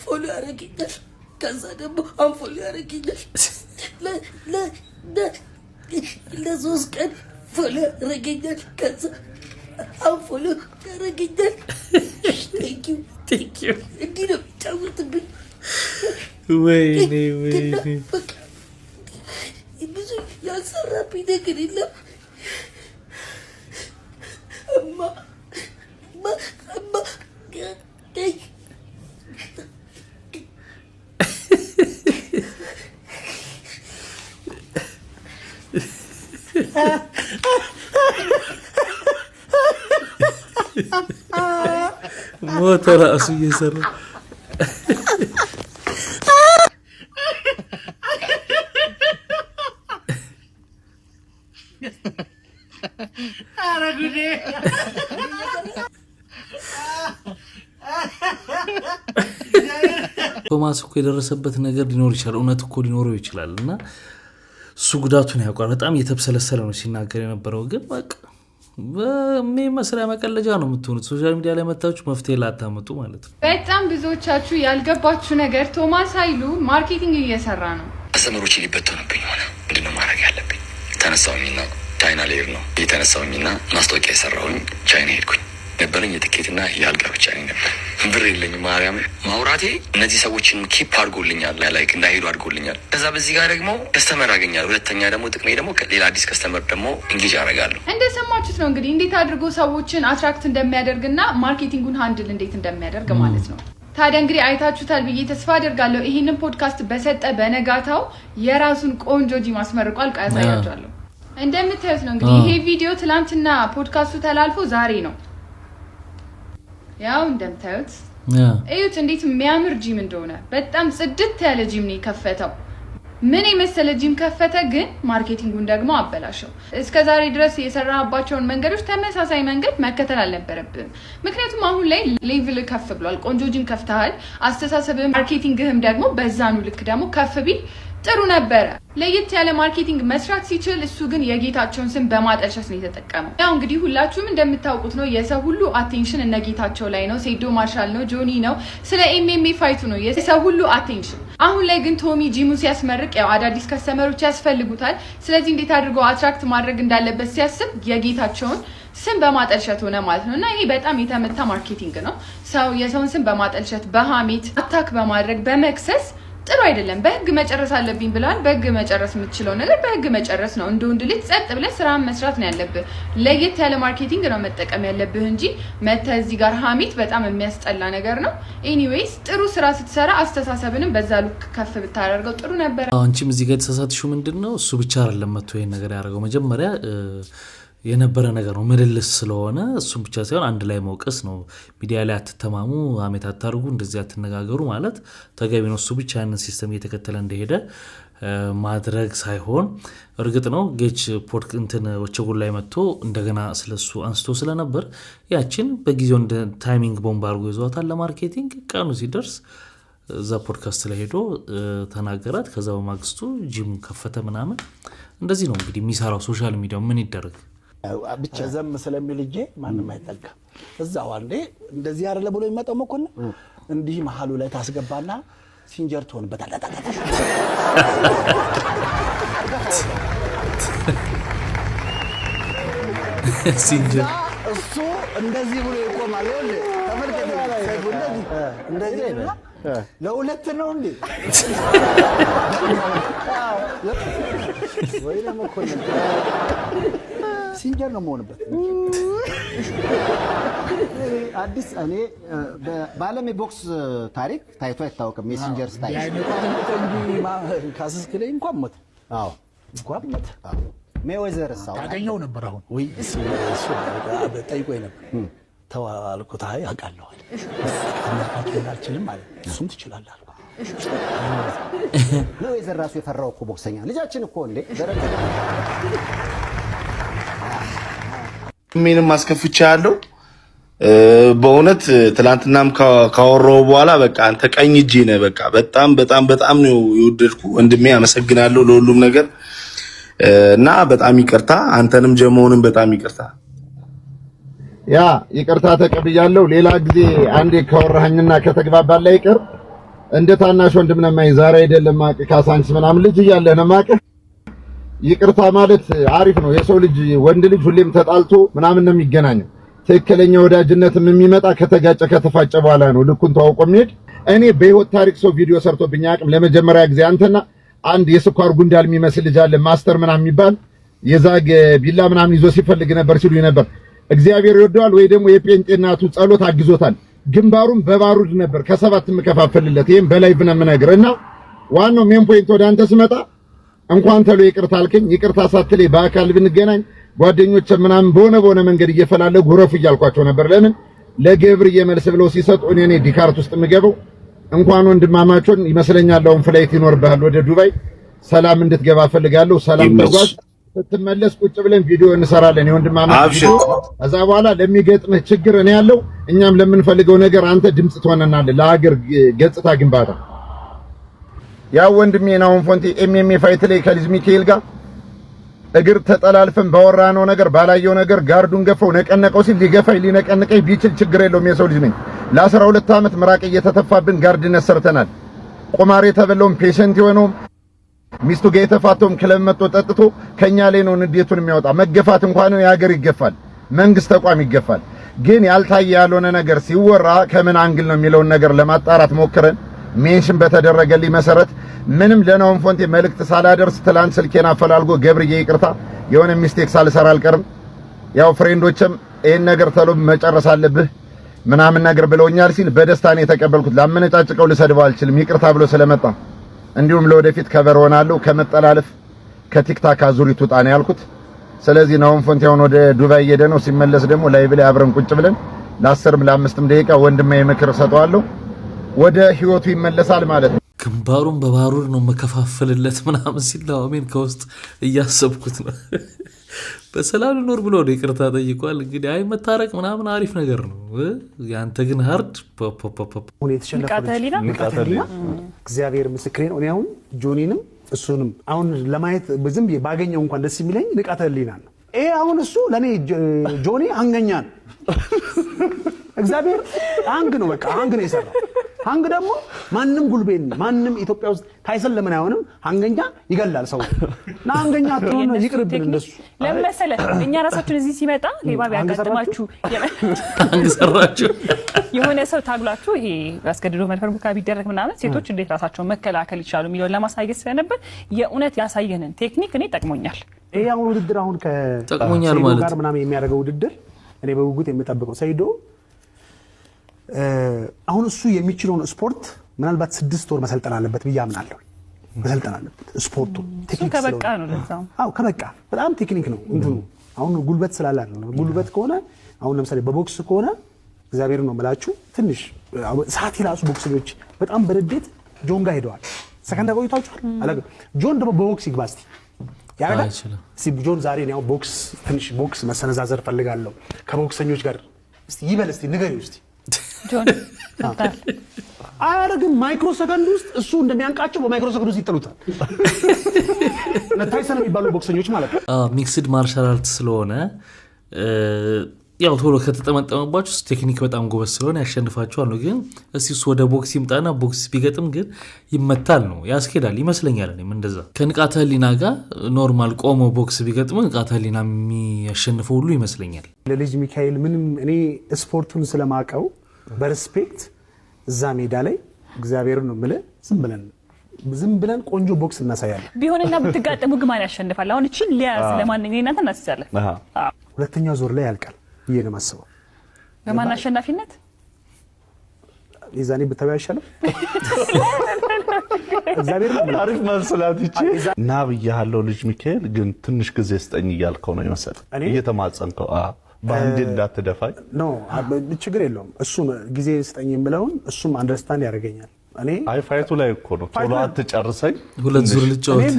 ፎሎ ያደርገኛል፣ ከዛ ደግሞ አንፎሎ ያደርገኛል። ለሶስት ቀን ፎሎ ያደርገኛል፣ ከዛ አንፎሎ ያደርገኛል። ቴንኪው እንዲህ ነው የሚጫወትብኝ። ወይኔ ብዙ ያልሰራብኝ ነገር የለም። ሞተ ራሱ እየሰራ ቶማስ እኮ የደረሰበት ነገር ሊኖር ይችላል፣ እውነት እኮ ሊኖረው ይችላል እና እሱ ጉዳቱን ያውቃል። በጣም እየተብሰለሰለ ነው ሲናገር የነበረው። ግን በቃ በመስሪያ መቀለጃ ነው የምትሆኑት። ሶሻል ሚዲያ ላይ መታችሁ መፍትሄ ላታመጡ ማለት ነው። በጣም ብዙዎቻችሁ ያልገባችሁ ነገር ቶማስ ኃይሉ ማርኬቲንግ እየሰራ ነው። አስተምሮች ሊበተኑብኝ ሆነ። ምንድነው ማድረግ ያለብኝ? ተነሳውኝና ቻይና ልሄድ ነው የተነሳውኝና ማስታወቂያ የሰራሁኝ ቻይና ሄድኩኝ። ነበረኝ የትኬትና የአልጋ ብቻ ነበር። ብር የለኝም። ማርያም ማውራቴ እነዚህ ሰዎችን ኪፕ አድርጎልኛል፣ ላይክ እንዳይሄዱ አድርጎልኛል። ከዛ በዚህ ጋር ደግሞ ከስተመር አገኛለሁ። ሁለተኛ ደግሞ ጥቅሜ ደግሞ ሌላ አዲስ ከስተመር ደግሞ ኢንጌጅ አደርጋለሁ። እንደሰማችሁት ነው እንግዲህ እንዴት አድርጎ ሰዎችን አትራክት እንደሚያደርግና ማርኬቲንጉን ሃንድል እንዴት እንደሚያደርግ ማለት ነው። ታዲያ እንግዲህ አይታችሁታል ብዬ ተስፋ አደርጋለሁ። ይህንን ፖድካስት በሰጠ በነጋታው የራሱን ቆንጆ ጂም አስመርቋል። ያሳያችኋለሁ። እንደምታዩት ነው እንግዲህ ይሄ ቪዲዮ ትላንትና ፖድካስቱ ተላልፎ ዛሬ ነው። ያው እንደምታዩት እዩት እንዴት የሚያምር ጂም እንደሆነ። በጣም ጽድት ያለ ጂም ነው የከፈተው። ምን የመሰለ ጂም ከፈተ፣ ግን ማርኬቲንጉን ደግሞ አበላሸው። እስከዛሬ ድረስ የሰራባቸውን መንገዶች ተመሳሳይ መንገድ መከተል አልነበረብም። ምክንያቱም አሁን ላይ ሌቭል ከፍ ብሏል። ቆንጆ ጂም ከፍተሃል። አስተሳሰብህም ማርኬቲንግህም ደግሞ በዛኑ ልክ ደግሞ ከፍ ቢል ጥሩ ነበረ። ለየት ያለ ማርኬቲንግ መስራት ሲችል እሱ ግን የጌታቸውን ስም በማጠልሸት ነው የተጠቀመው። ያው እንግዲህ ሁላችሁም እንደምታውቁት ነው የሰው ሁሉ አቴንሽን እነ ጌታቸው ላይ ነው። ሴዶ ማርሻል ነው፣ ጆኒ ነው፣ ስለ ኤምኤምኤ ፋይቱ ነው የሰው ሁሉ አቴንሽን። አሁን ላይ ግን ቶሚ ጂሙ ሲያስመርቅ ያው አዳዲስ ከስተመሮች ያስፈልጉታል። ስለዚህ እንዴት አድርጎ አትራክት ማድረግ እንዳለበት ሲያስብ የጌታቸውን ስም በማጠልሸት ሆነ ማለት ነው። እና ይሄ በጣም የተመታ ማርኬቲንግ ነው። ሰው የሰውን ስም በማጠልሸት በሐሜት አታክ በማድረግ በመክሰስ ጥሩ አይደለም። በህግ መጨረስ አለብኝ ብላል። በህግ መጨረስ የምትችለው ነገር በህግ መጨረስ ነው። እንደ ወንድ ልጅ ጸጥ ብለህ ስራን መስራት ነው ያለብህ። ለየት ያለ ማርኬቲንግ ነው መጠቀም ያለብህ እንጂ መተህ እዚህ ጋር ሐሜት በጣም የሚያስጠላ ነገር ነው። ኤኒዌይስ ጥሩ ስራ ስትሰራ አስተሳሰብንም በዛ ልክ ከፍ ብታደርገው ጥሩ ነበር። አንቺም እዚህ ጋር የተሳሳትሽው ምንድነው? እሱ ብቻ አይደለም መጥቶ ይሄን ነገር ያደርገው መጀመሪያ የነበረ ነገር ነው። ምድልስ ስለሆነ እሱም ብቻ ሳይሆን አንድ ላይ መውቀስ ነው። ሚዲያ ላይ አትተማሙ፣ ሐሜት አታርጉ፣ እንደዚህ አትነጋገሩ ማለት ተገቢ ነው። እሱ ብቻ ያንን ሲስተም እየተከተለ እንደሄደ ማድረግ ሳይሆን እርግጥ ነው ጌች ፖድክ እንትን ወቸጉን ላይ መጥቶ እንደገና ስለሱ አንስቶ ስለነበር ያችን በጊዜው እንደ ታይሚንግ ቦምብ አድርጎ ይዟታል ለማርኬቲንግ። ቀኑ ሲደርስ እዛ ፖድካስት ላይ ሄዶ ተናገራት። ከዛ በማግስቱ ጂሙን ከፈተ ምናምን። እንደዚህ ነው እንግዲህ የሚሰራው ሶሻል ሚዲያው። ምን ይደረግ ብቻ ዘም ስለሚል እጄ ማንም አይጠጋም። እዛው አንዴ እንደዚህ አይደለ ብሎ የሚመጣው መኮንን እንዲህ መሀሉ ላይ ታስገባና ሲንጀር ትሆንበታል። ሲንጀር እሱ እንደዚህ ብሎ ይቆማል። ይኸውልህ ተመልከት፣ እንደዚህ ለሁለት ነው እንዴ? ወይኔ መኮንን ሲንጀር ነው የምሆንበት። አዲስ እኔ በዓለም የቦክስ ታሪክ ታይቶ አይታወቅም የሲንጀር ስታይል። ካስስክለኝ እንኳን ሞት። አዎ እንኳን ሞት። ሜይዌዘር ሳው ታገኘው ነበር። አሁን ወይ እሱ ጠይቆኝ ነበር። ተው አልኩት። አይ አውቃለሁ አለ። ተመልካቹን አልችልም አለ። እሱም ትችላለህ አልኩት። ሜይዌዘር ራሱ የፈራው እኮ ቦክሰኛ ልጃችን እኮ እንዴ ደረጃ ምንም አስከፍቻለሁ። በእውነት ትላንትናም ካወራው በኋላ በቃ አንተ ቀኝ እጄ ነህ። በቃ በጣም ነው የወደድኩ ወንድሜ። አመሰግናለሁ ለሁሉም ነገር እና በጣም ይቅርታ። አንተንም ጀመውንም በጣም ይቅርታ። ያ ይቅርታ ተቀብያለሁ። ሌላ ጊዜ አንዴ ካወራኸኝና ከተግባባን ላይ ይቅር እንደ ታናሽ ወንድም ነው የማይኝ። ዛሬ አይደለም ማቅ ካሳንስ ምናምን ልጅ እያለህ ነው ማቅ። ይቅርታ ማለት አሪፍ ነው። የሰው ልጅ ወንድ ልጅ ሁሌም ተጣልቶ ምናምን ነው የሚገናኘው። ትክክለኛ ወዳጅነትም የሚመጣ ከተጋጨ ከተፋጨ በኋላ ነው ልኩን ተዋውቆ የሚሄድ። እኔ በህይወት ታሪክ ሰው ቪዲዮ ሰርቶብኝ አቅም ለመጀመሪያ ጊዜ አንተና አንድ የስኳር ጉንዳል የሚመስል ልጅ አለ ማስተር ምናምን የሚባል የዛግ ቢላ ምናምን ይዞ ሲፈልግ ነበር ሲሉ ነበር። እግዚአብሔር ይወደዋል ወይ ደግሞ የጴንጤ እናቱ ጸሎት አግዞታል። ግንባሩም በባሩድ ነበር ከሰባት የምከፋፈልለት። ይሄን በላይቭ ነው የምነግርህና ዋናው ሜን ፖይንት ወደ አንተ ስመጣ እንኳን ተሎ ይቅርታ አልከኝ። ይቅርታ ሳትለኝ በአካል ብንገናኝ ጓደኞቼ ምናምን በሆነ መንገድ እየፈላለጉ ረፉ እያልኳቸው ነበር። ለምን ለገብርዬ መልስ ብለው ሲሰጡ እኔ ዲካርት ውስጥ የምገባው እንኳን ወንድማማቾን ይመስለኛል። አሁን ፍላይት ይኖርብሃል ወደ ዱባይ። ሰላም እንድትገባ ፈልጋለሁ። ሰላም ተጓዝ። ስትመለስ ቁጭ ብለን ቪዲዮ እንሰራለን የወንድማማች ቪዲዮ። ከዛ በኋላ ለሚገጥምህ ችግር እኔ ያለው እኛም ለምንፈልገው ነገር አንተ ድምጽ ትሆነናለህ ለሀገር ገጽታ ግንባታ። ያው ወንድሜ ናውን ፎንቲ ኤምኤምኤ ፋይት ላይ ከልጅ ሚካኤል ጋር እግር ተጠላልፈን ባወራነው ነገር ባላየው ነገር ጋርዱን ገፈው ነቀነቀው ሲል ሊገፋይ ሊነቀንቀኝ ቢችል ችግር የለውም የሰው ልጅ ነኝ። ለ12 ዓመት ምራቅ እየተተፋብን ጋርድነት ሰርተናል። ቁማር የተበለውም ፔሸንት የሆነውም ሚስቱ ጋር የተፋተውም ክለብ መጥቶ ጠጥቶ ከኛ ላይ ነው ንዴቱን የሚያወጣ። መገፋት እንኳን የሀገር ይገፋል፣ መንግስት ተቋም ይገፋል። ግን ያልታየ ያልሆነ ነገር ሲወራ ከምን አንግል ነው የሚለውን ነገር ለማጣራት ሞክረን ሜንሽን በተደረገልኝ መሰረት ምንም ለናውን ፎንቲ መልእክት ሳላደርስ ትላንት ስልኬን አፈላልጎ ገብርዬ ይቅርታ የሆነ ሚስቴክ ሳልሰራ አልቀርም። ያው ፍሬንዶችም ይሄን ነገር ተሎ መጨረስ አለብህ ምናምን ነገር ብለውኛል ሲል በደስታ ነው የተቀበልኩት። ላመነጫጭቀው ልሰድበው አልችልም ይቅርታ ብሎ ስለመጣ። እንዲሁም ለወደፊት ከበር ሆናለሁ ከመጠላለፍ ከቲክታክ አዙሪት ውጣ ነው ያልኩት። ስለዚህ ናውን ፎንቲ አሁን ወደ ዱባይ እየሄደ ነው። ሲመለስ ደግሞ ላይቭ ላይ አብረን ቁጭ ብለን ለ10ም ለ5ም ደቂቃ ወንድሜ ምክር ሰጠዋለሁ። ወደ ህይወቱ ይመለሳል ማለት ነው። ግንባሩን በባሩድ ነው መከፋፈልለት ምናምን ሲል አሜን ከውስጥ እያሰብኩት ነው። በሰላም ኖር ብሎ ነው ይቅርታ ጠይቋል። እንግዲህ አይ መታረቅ ምናምን አሪፍ ነገር ነው። ያንተ ግን ሃርድ ሁኔ ተሸነፈ እግዚአብሔር ምስክሬ ነው። እኔ አሁን ጆኒንም እሱንም አሁን ለማየት ዝም ብዬ ባገኘው እንኳን ደስ የሚለኝ ንቃተ ህሊና ነው። ይሄ አሁን እሱ ለኔ ጆኒ አንገኛ ነው። እግዚአብሔር አንግ ነው፣ በቃ አንግ ነው የሰራው። አንግ ደግሞ ማንም ጉልቤን ማንም ኢትዮጵያ ውስጥ ታይሰን ለምን አይሆንም? አንገኛ ይገላል ሰው እና አንገኛ አትሆን ይቅርብን። እንደሱ ለምሳሌ እኛ ራሳችን እዚህ ሲመጣ ሌባ ቢያጋጥማችሁ አንግ ሰራችሁ የሆነ ሰው ታግሏችሁ ይሄ አስገድዶ መድፈር ሙከራ ቢደረግ ምናምን ሴቶች እንዴት ራሳቸውን መከላከል ይችላሉ የሚለውን ለማሳየት ስለነበር የእውነት ያሳየንን ቴክኒክ እኔ ጠቅሞኛል። ይሄ አሁን ውድድር አሁን ጠቅሞኛል ማለት ጋር ምናምን የሚያደርገው ውድድር እኔ በጉጉት የምጠብቀው ሰይዶ አሁን እሱ የሚችለውን ስፖርት ምናልባት 6 ወር መሰልጠን አለበት ብዬ አምናለሁ። መሰልጠን አለበት ስፖርቱ ቴክኒክ ከበቃ ነው ለዛው። አዎ ከበቃ በጣም ቴክኒክ ነው እንትኑ። አሁን ጉልበት ስላለ አይደለም። ጉልበት ከሆነ አሁን ለምሳሌ በቦክስ ከሆነ እግዚአብሔር ነው የምላችሁ ትንሽ ሰዓት ይላሱ ቦክሰኞች በጣም በርዴት ጆን ጋር ሄደዋል። ሰከንድ ቆይታችኋል አላገ ጆን ደግሞ በቦክስ ይግባ እስቲ ያረጋ እስቲ ጆን ዛሬ ነው ቦክስ ትንሽ ቦክስ መሰነዛዘር ፈልጋለሁ ከቦክሰኞች ጋር እስቲ ይበል እስቲ ንገሪው እስቲ ጆን አያረግም። ማይክሮ ሰከንድ ውስጥ እሱ እንደሚያንቃቸው በማይክሮ ሰከንድ ውስጥ ይጥሉታል። ታይሰን የሚባሉ ቦክሰኞች ማለት ነው። ሚክስድ ማርሻል አርት ስለሆነ ያው ቶሎ ከተጠመጠመባችሁ ቴክኒክ በጣም ጎበዝ ስለሆነ ያሸንፋቸዋል ነው። ግን እስቲ እሱ ወደ ቦክስ ይምጣና ቦክስ ቢገጥም ግን ይመታል ነው ያስኬዳል ይመስለኛል። እኔም እንደዛ ከንቃተ ህሊና ጋር ኖርማል ቆሞ ቦክስ ቢገጥም ንቃተ ህሊና የሚያሸንፈው ሁሉ ይመስለኛል። ለልጅ ሚካኤል ምንም እኔ ስፖርቱን ስለማቀው በሪስፔክት እዛ ሜዳ ላይ እግዚአብሔር ነው የምልህ ዝም ብለን ዝም ብለን ቆንጆ ቦክስ እናሳያለን። ቢሆንና ብትጋጠሙ ግማን ያሸንፋል? አሁን እቺ ሊያዝ ለማንኛውም እናንተ እናስቻለን። ሁለተኛው ዞር ላይ ያልቃል ብዬ ነው የማስበው። በማን አሸናፊነት? የዛኔ ብታዩ አይሻልም? እግዚአብሔር አሪፍ መስላት እቺ ና ብያለሁ። ልጅ ሚካኤል ግን ትንሽ ጊዜ ስጠኝ እያልከው ነው ይመስል እየተማጸንከው ባንድ እንዳትደፋኝ ኖ ችግር የለውም። እሱ ጊዜ ስጠኝ የምለውን እሱም አንደርስታንድ ያደርገኛል። እኔ አይ ፋይቱ ላይ እኮ ነው ቶሎ አትጨርሰኝ ሁለት ዙር ልጫወት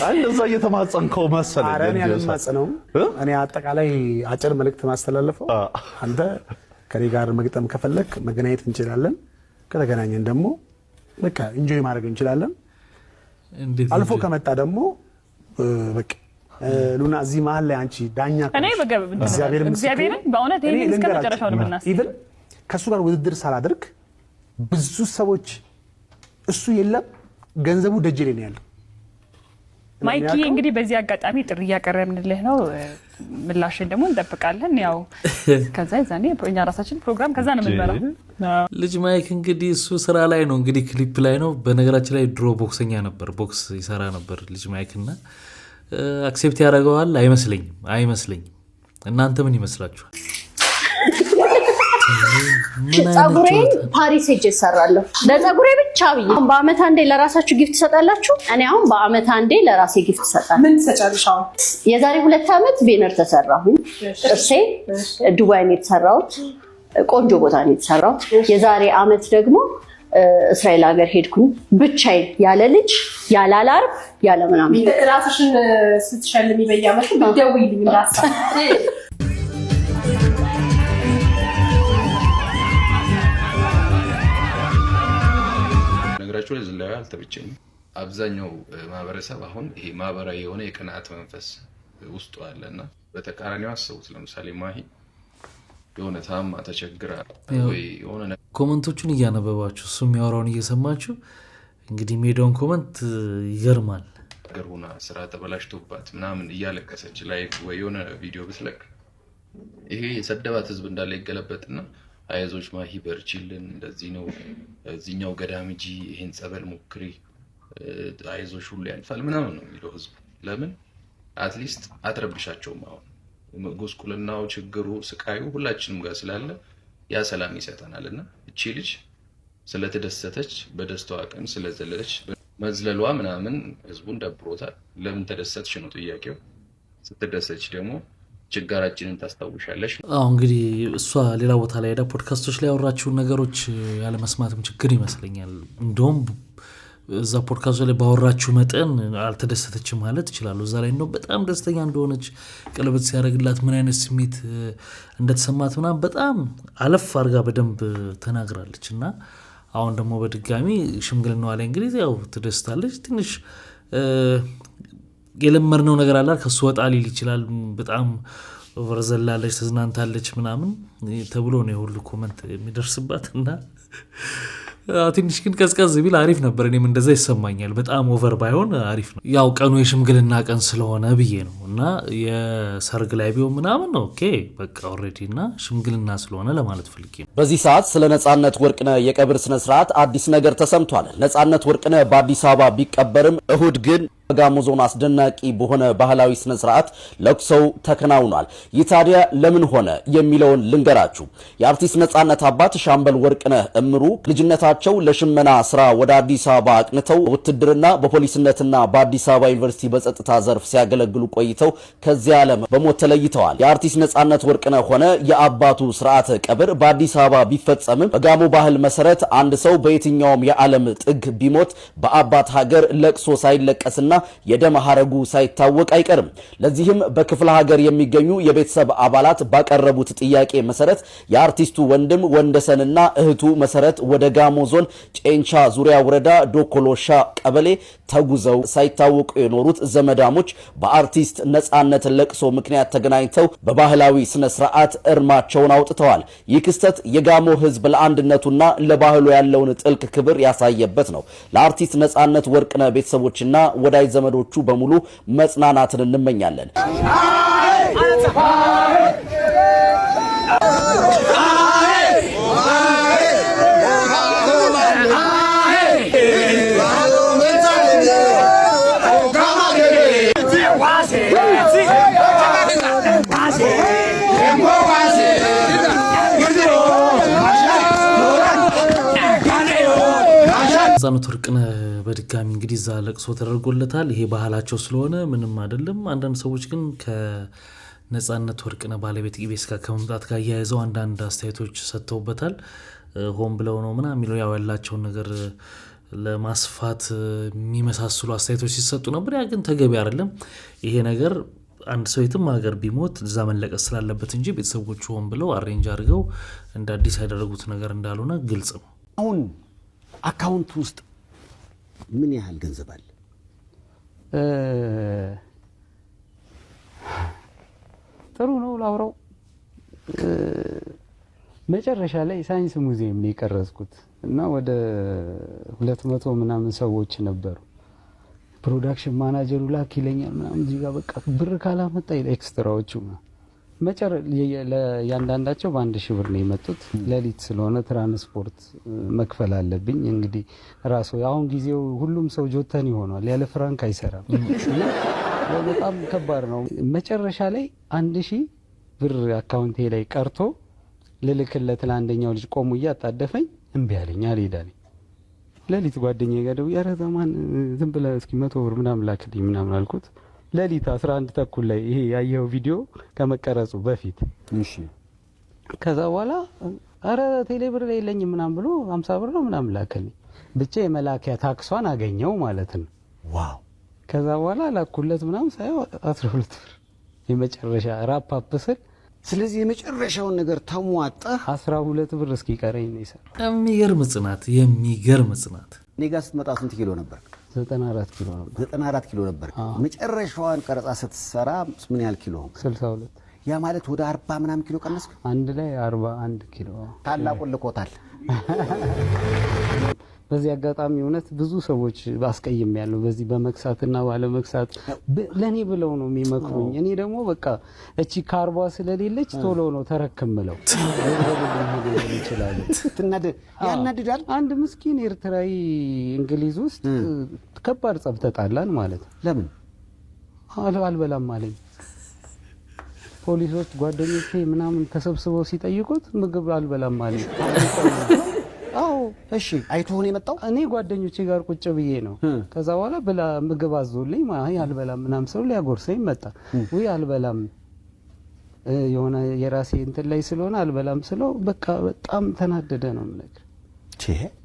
አይ ለዛ እየተማጸንከው መሰለኝ። አረን ያለማጸነው እኔ አጠቃላይ አጭር መልእክት ማስተላለፈው አንተ ከኔ ጋር መግጠም ከፈለክ መገናኘት እንችላለን። ከተገናኘን ደግሞ በቃ ኢንጆይ ማድረግ እንችላለን። አልፎ ከመጣ ደግሞ በቃ ሉና እዚህ መሀል ላይ አንቺ ዳኛ እኔ እግዚአብሔርን በእውነት ይሄን እስከ መጨረሻው ነው እናስ ኢቭን ከሱ ጋር ውድድር ሳላደርግ ብዙ ሰዎች እሱ የለም ገንዘቡ ደጅ ላይ ነው ያለው። ማይኪ እንግዲህ በዚህ አጋጣሚ ጥሪ ያቀረብንልህ ነው። ምላሽን ደግሞ እንጠብቃለን። ያው ከዛ ይዛኔ እኛ ራሳችን ፕሮግራም ከዛ ነው የምንመራው። ልጅ ማይክ እንግዲህ እሱ ስራ ላይ ነው እንግዲህ ክሊፕ ላይ ነው። በነገራችን ላይ ድሮ ቦክሰኛ ነበር፣ ቦክስ ይሰራ ነበር ልጅ ማይክ እና አክሴፕት ያደርገዋል አይመስለኝም። እናንተ ምን ይመስላችኋል? ጸጉሬን ፓሪስ ሄጄ እሰራለሁ። ለጸጉሬ ብቻ ብዬ አሁን በአመት አንዴ ለራሳችሁ ጊፍት ትሰጣላችሁ። እኔ አሁን በአመት አንዴ ለራሴ ጊፍት እሰጣለሁ። ምን ትሰጫለሽ? አሁን የዛሬ 2 አመት ቬነር ተሰራሁኝ። ጥርሴ ዱባይ ነው የተሰራሁት፣ ቆንጆ ቦታ ነው የተሰራሁት። የዛሬ አመት ደግሞ እስራኤል ሀገር ሄድኩኝ ብቻዬን፣ ያለ ልጅ ያለ አላርም ያለ ምናምን። ራስሽን ስትሸልሚ በየአመቱ ብትደውይልኝ እንዳሳ ነገራችሁ ላይ ዝላዩ አልተበቸኝም። አብዛኛው ማህበረሰብ አሁን ይሄ ማህበራዊ የሆነ የቅናት መንፈስ ውስጡ አለና በተቃራኒው አሰቡት። ለምሳሌ ማሂ የሆነ ታማ ተቸግራ ወይ የሆነ ኮመንቶቹን እያነበባችሁ እሱ የሚያወራውን እየሰማችሁ እንግዲህ ሜዳውን ኮመንት ይገርማል። ገሩና ስራ ተበላሽቶባት ምናምን እያለቀሰች ላይቭ ወይ የሆነ ቪዲዮ ብትለቅ ይሄ የሰደባት ህዝብ እንዳለ ይገለበጥና አይዞች ማሂ በርቺልን፣ እንደዚህ ነው እዚህኛው ገዳም ሂጂ፣ ይሄን ጸበል ሞክሪ፣ አይዞሽ ሁሉ ያልፋል ምናምን ነው የሚለው ህዝቡ። ለምን አትሊስት አትረብሻቸውም። አሁን ጉስቁልናው፣ ችግሩ፣ ስቃዩ ሁላችንም ጋር ስላለ ያ ሰላም ይሰጠናልና እቺ ልጅ ስለተደሰተች በደስታዋ ቀን ስለዘለለች መዝለሏ ምናምን ህዝቡን ደብሮታል። ለምን ተደሰትሽ ነው ጥያቄው። ስትደሰች ደግሞ ችግራችንን ታስታውሻለሽ። እንግዲህ እሷ ሌላ ቦታ ላይ ሄዳ ፖድካስቶች ላይ ያወራችውን ነገሮች ያለመስማትም ችግር ይመስለኛል። እንደውም እዛ ፖድካስቶች ላይ ባወራችው መጠን አልተደሰተችም ማለት ይችላሉ። እዛ ላይ እንደውም በጣም ደስተኛ እንደሆነች ቀለበት ሲያደርግላት ምን አይነት ስሜት እንደተሰማት ምናምን በጣም አለፍ አድርጋ በደንብ ተናግራለች። እና አሁን ደግሞ በድጋሚ ሽምግልናዋ ላይ እንግዲህ ያው ትደስታለች። ትንሽ የለመድነው ነገር አላት ከሱ ወጣ ሊል ይችላል። በጣም ወርዘላለች፣ ተዝናንታለች ምናምን ተብሎ ነው የሁሉ ኮመንት የሚደርስባት እና ትንሽ ግን ቀዝቀዝ ቢል አሪፍ ነበር። እኔም እንደዛ ይሰማኛል። በጣም ኦቨር ባይሆን አሪፍ ነው። ያው ቀኑ የሽምግልና ቀን ስለሆነ ብዬ ነው እና የሰርግ ላይ ቢሆን ምናምን ኦኬ በቃ ኦልሬዲ እና ሽምግልና ስለሆነ ለማለት ፈልጌ ነው። በዚህ ሰዓት ስለ ነጻነት ወርቅነህ የቀብር ስነ ስርዓት አዲስ ነገር ተሰምቷል። ነጻነት ወርቅነህ በአዲስ አበባ ቢቀበርም እሁድ ግን በጋሞ ዞን አስደናቂ በሆነ ባህላዊ ስነ ስርዓት ለቅሶው ተከናውኗል። ይህ ታዲያ ለምን ሆነ የሚለውን ልንገራችሁ። የአርቲስት ነጻነት አባት ሻምበል ወርቅነህ እምሩ ልጅነታቸው ለሽመና ስራ ወደ አዲስ አበባ አቅንተው ውትድርና በፖሊስነትና በአዲስ አበባ ዩኒቨርሲቲ በጸጥታ ዘርፍ ሲያገለግሉ ቆይተው ከዚህ ዓለም በሞት ተለይተዋል። የአርቲስት ነጻነት ወርቅነህ ሆነ የአባቱ ስርዓተ ቀብር በአዲስ አበባ ቢፈጸምም በጋሞ ባህል መሰረት አንድ ሰው በየትኛውም የዓለም ጥግ ቢሞት በአባት ሀገር ለቅሶ ሳይለቀስና የደም ሐረጉ ሳይታወቅ አይቀርም። ለዚህም በክፍለ ሀገር የሚገኙ የቤተሰብ አባላት ባቀረቡት ጥያቄ መሰረት የአርቲስቱ ወንድም ወንደሰንና እህቱ መሰረት ወደ ጋሞ ዞን ጨንቻ ዙሪያ ወረዳ ዶኮሎሻ ቀበሌ ተጉዘው ሳይታወቁ የኖሩት ዘመዳሞች በአርቲስት ነጻነት ለቅሶ ምክንያት ተገናኝተው በባህላዊ ስነ ስርዓት እርማቸውን አውጥተዋል። ይህ ክስተት የጋሞ ህዝብ ለአንድነቱና ለባህሉ ያለውን ጥልቅ ክብር ያሳየበት ነው። ለአርቲስት ነጻነት ወርቅነህ ቤተሰቦችና ወዳጅ ዘመዶቹ በሙሉ መጽናናትን እንመኛለን። ነፃነት ወርቅነህ በድጋሚ እንግዲህ እዛ ለቅሶ ተደርጎለታል። ይሄ ባህላቸው ስለሆነ ምንም አይደለም። አንዳንድ ሰዎች ግን ከነፃነት ወርቅነህ ባለቤት ኢቢኤስ ጋር ከመምጣት ጋር ያያይዘው አንዳንድ አስተያየቶች ሰጥተውበታል። ሆን ብለው ነው ምናምን የሚለው ያው ያላቸውን ነገር ለማስፋት የሚመሳስሉ አስተያየቶች ሲሰጡ ነበር። ያ ግን ተገቢ አይደለም። ይሄ ነገር አንድ ሰው የትም ሀገር ቢሞት እዛ መለቀስ ስላለበት እንጂ ቤተሰቦቹ ሆን ብለው አሬንጅ አድርገው እንደ አዲስ ያደረጉት ነገር እንዳልሆነ ግልጽ ነው። አሁን አካውንት ውስጥ ምን ያህል ገንዘብ አለ? ጥሩ ነው ላውራው። መጨረሻ ላይ ሳይንስ ሙዚየም ነው የቀረጽኩት እና ወደ 200 ምናምን ሰዎች ነበሩ። ፕሮዳክሽን ማናጀሩ ላክ ይለኛል ምናምን እዚህ ጋር በቃ ብር ካላመጣ ኤክስትራዎቹ ለእያንዳንዳቸው በ1000 ብር ነው የመጡት። ሌሊት ስለሆነ ትራንስፖርት መክፈል አለብኝ። እንግዲህ ራሱ አሁን ጊዜው ሁሉም ሰው ጆተን ይሆናል፣ ያለ ፍራንክ አይሰራም። በጣም ከባድ ነው። መጨረሻ ላይ 1000 ብር አካውንቴ ላይ ቀርቶ ልልክለት ለአንደኛው ልጅ ቆሙ እያጣደፈኝ እምቢ አለኝ፣ አልሄዳለኝ። ሌሊት ጓደኛዬ ጋር ደውዬ ኧረ ዘማን ዝም ብለህ እስኪ 100 ብር ምናምን ላክልኝ ምናምን አልኩት። ሌሊት 11 ተኩል ላይ ይሄ ያየው ቪዲዮ ከመቀረጹ በፊት እሺ። ከዛ በኋላ አረ ቴሌብር ላይ የለኝም ምናምን ብሎ 50 ብር ነው ምናምን ላከልኝ። ብቻ የመላኪያ ታክሷን አገኘው ማለት ነው። ዋው! ከዛ በኋላ ላኩለት ምናምን ሳይው 12 ብር የመጨረሻ ራፕ አፕ ስል ስለዚህ የመጨረሻውን ነገር ተሟጣ 12 ብር እስኪቀረኝ ነው ይሰራ። የሚገርም ጽናት፣ የሚገርም ጽናት። እኔ ጋር ስትመጣ ስንት ኪሎ ነበር? 94 ኪሎ ነበር። 94 ኪሎ ነበር። መጨረሻዋን ቀረጻ ስትሰራ ምን ያህል ኪሎ? 62። ያ ማለት ወደ 40 ምናምን ኪሎ ቀነስክ? አንድ ላይ 41 ኪሎ። ታላቁን ልኮታል። በዚህ አጋጣሚ እውነት ብዙ ሰዎች አስቀይም ያለው በዚህ በመክሳትና ባለመክሳት ለኔ ብለው ነው የሚመክሩኝ። እኔ ደግሞ በቃ እቺ ካርቧ ስለሌለች ቶሎ ነው ተረክምለው ይችላል። ያናድዳል። አንድ ምስኪን ኤርትራዊ እንግሊዝ ውስጥ ከባድ ጸብ ተጣላን ማለት ነው። ለምን አልበላም አለኝ። ፖሊሶች ጓደኞቼ ምናምን ተሰብስበው ሲጠይቁት ምግብ አልበላም አለኝ። አዎ እሺ። አይቶን የመጣው እኔ ጓደኞቼ ጋር ቁጭ ብዬ ነው። ከዛ በኋላ ብላ ምግብ አዞልኝ አልበላም ምናምን ሰው ሊያጎርሰኝ መጣ። ወይ አልበላም የሆነ የራሴ እንትን ላይ ስለሆነ አልበላም ስለው በቃ በጣም ተናደደ ነው የምነግርህ።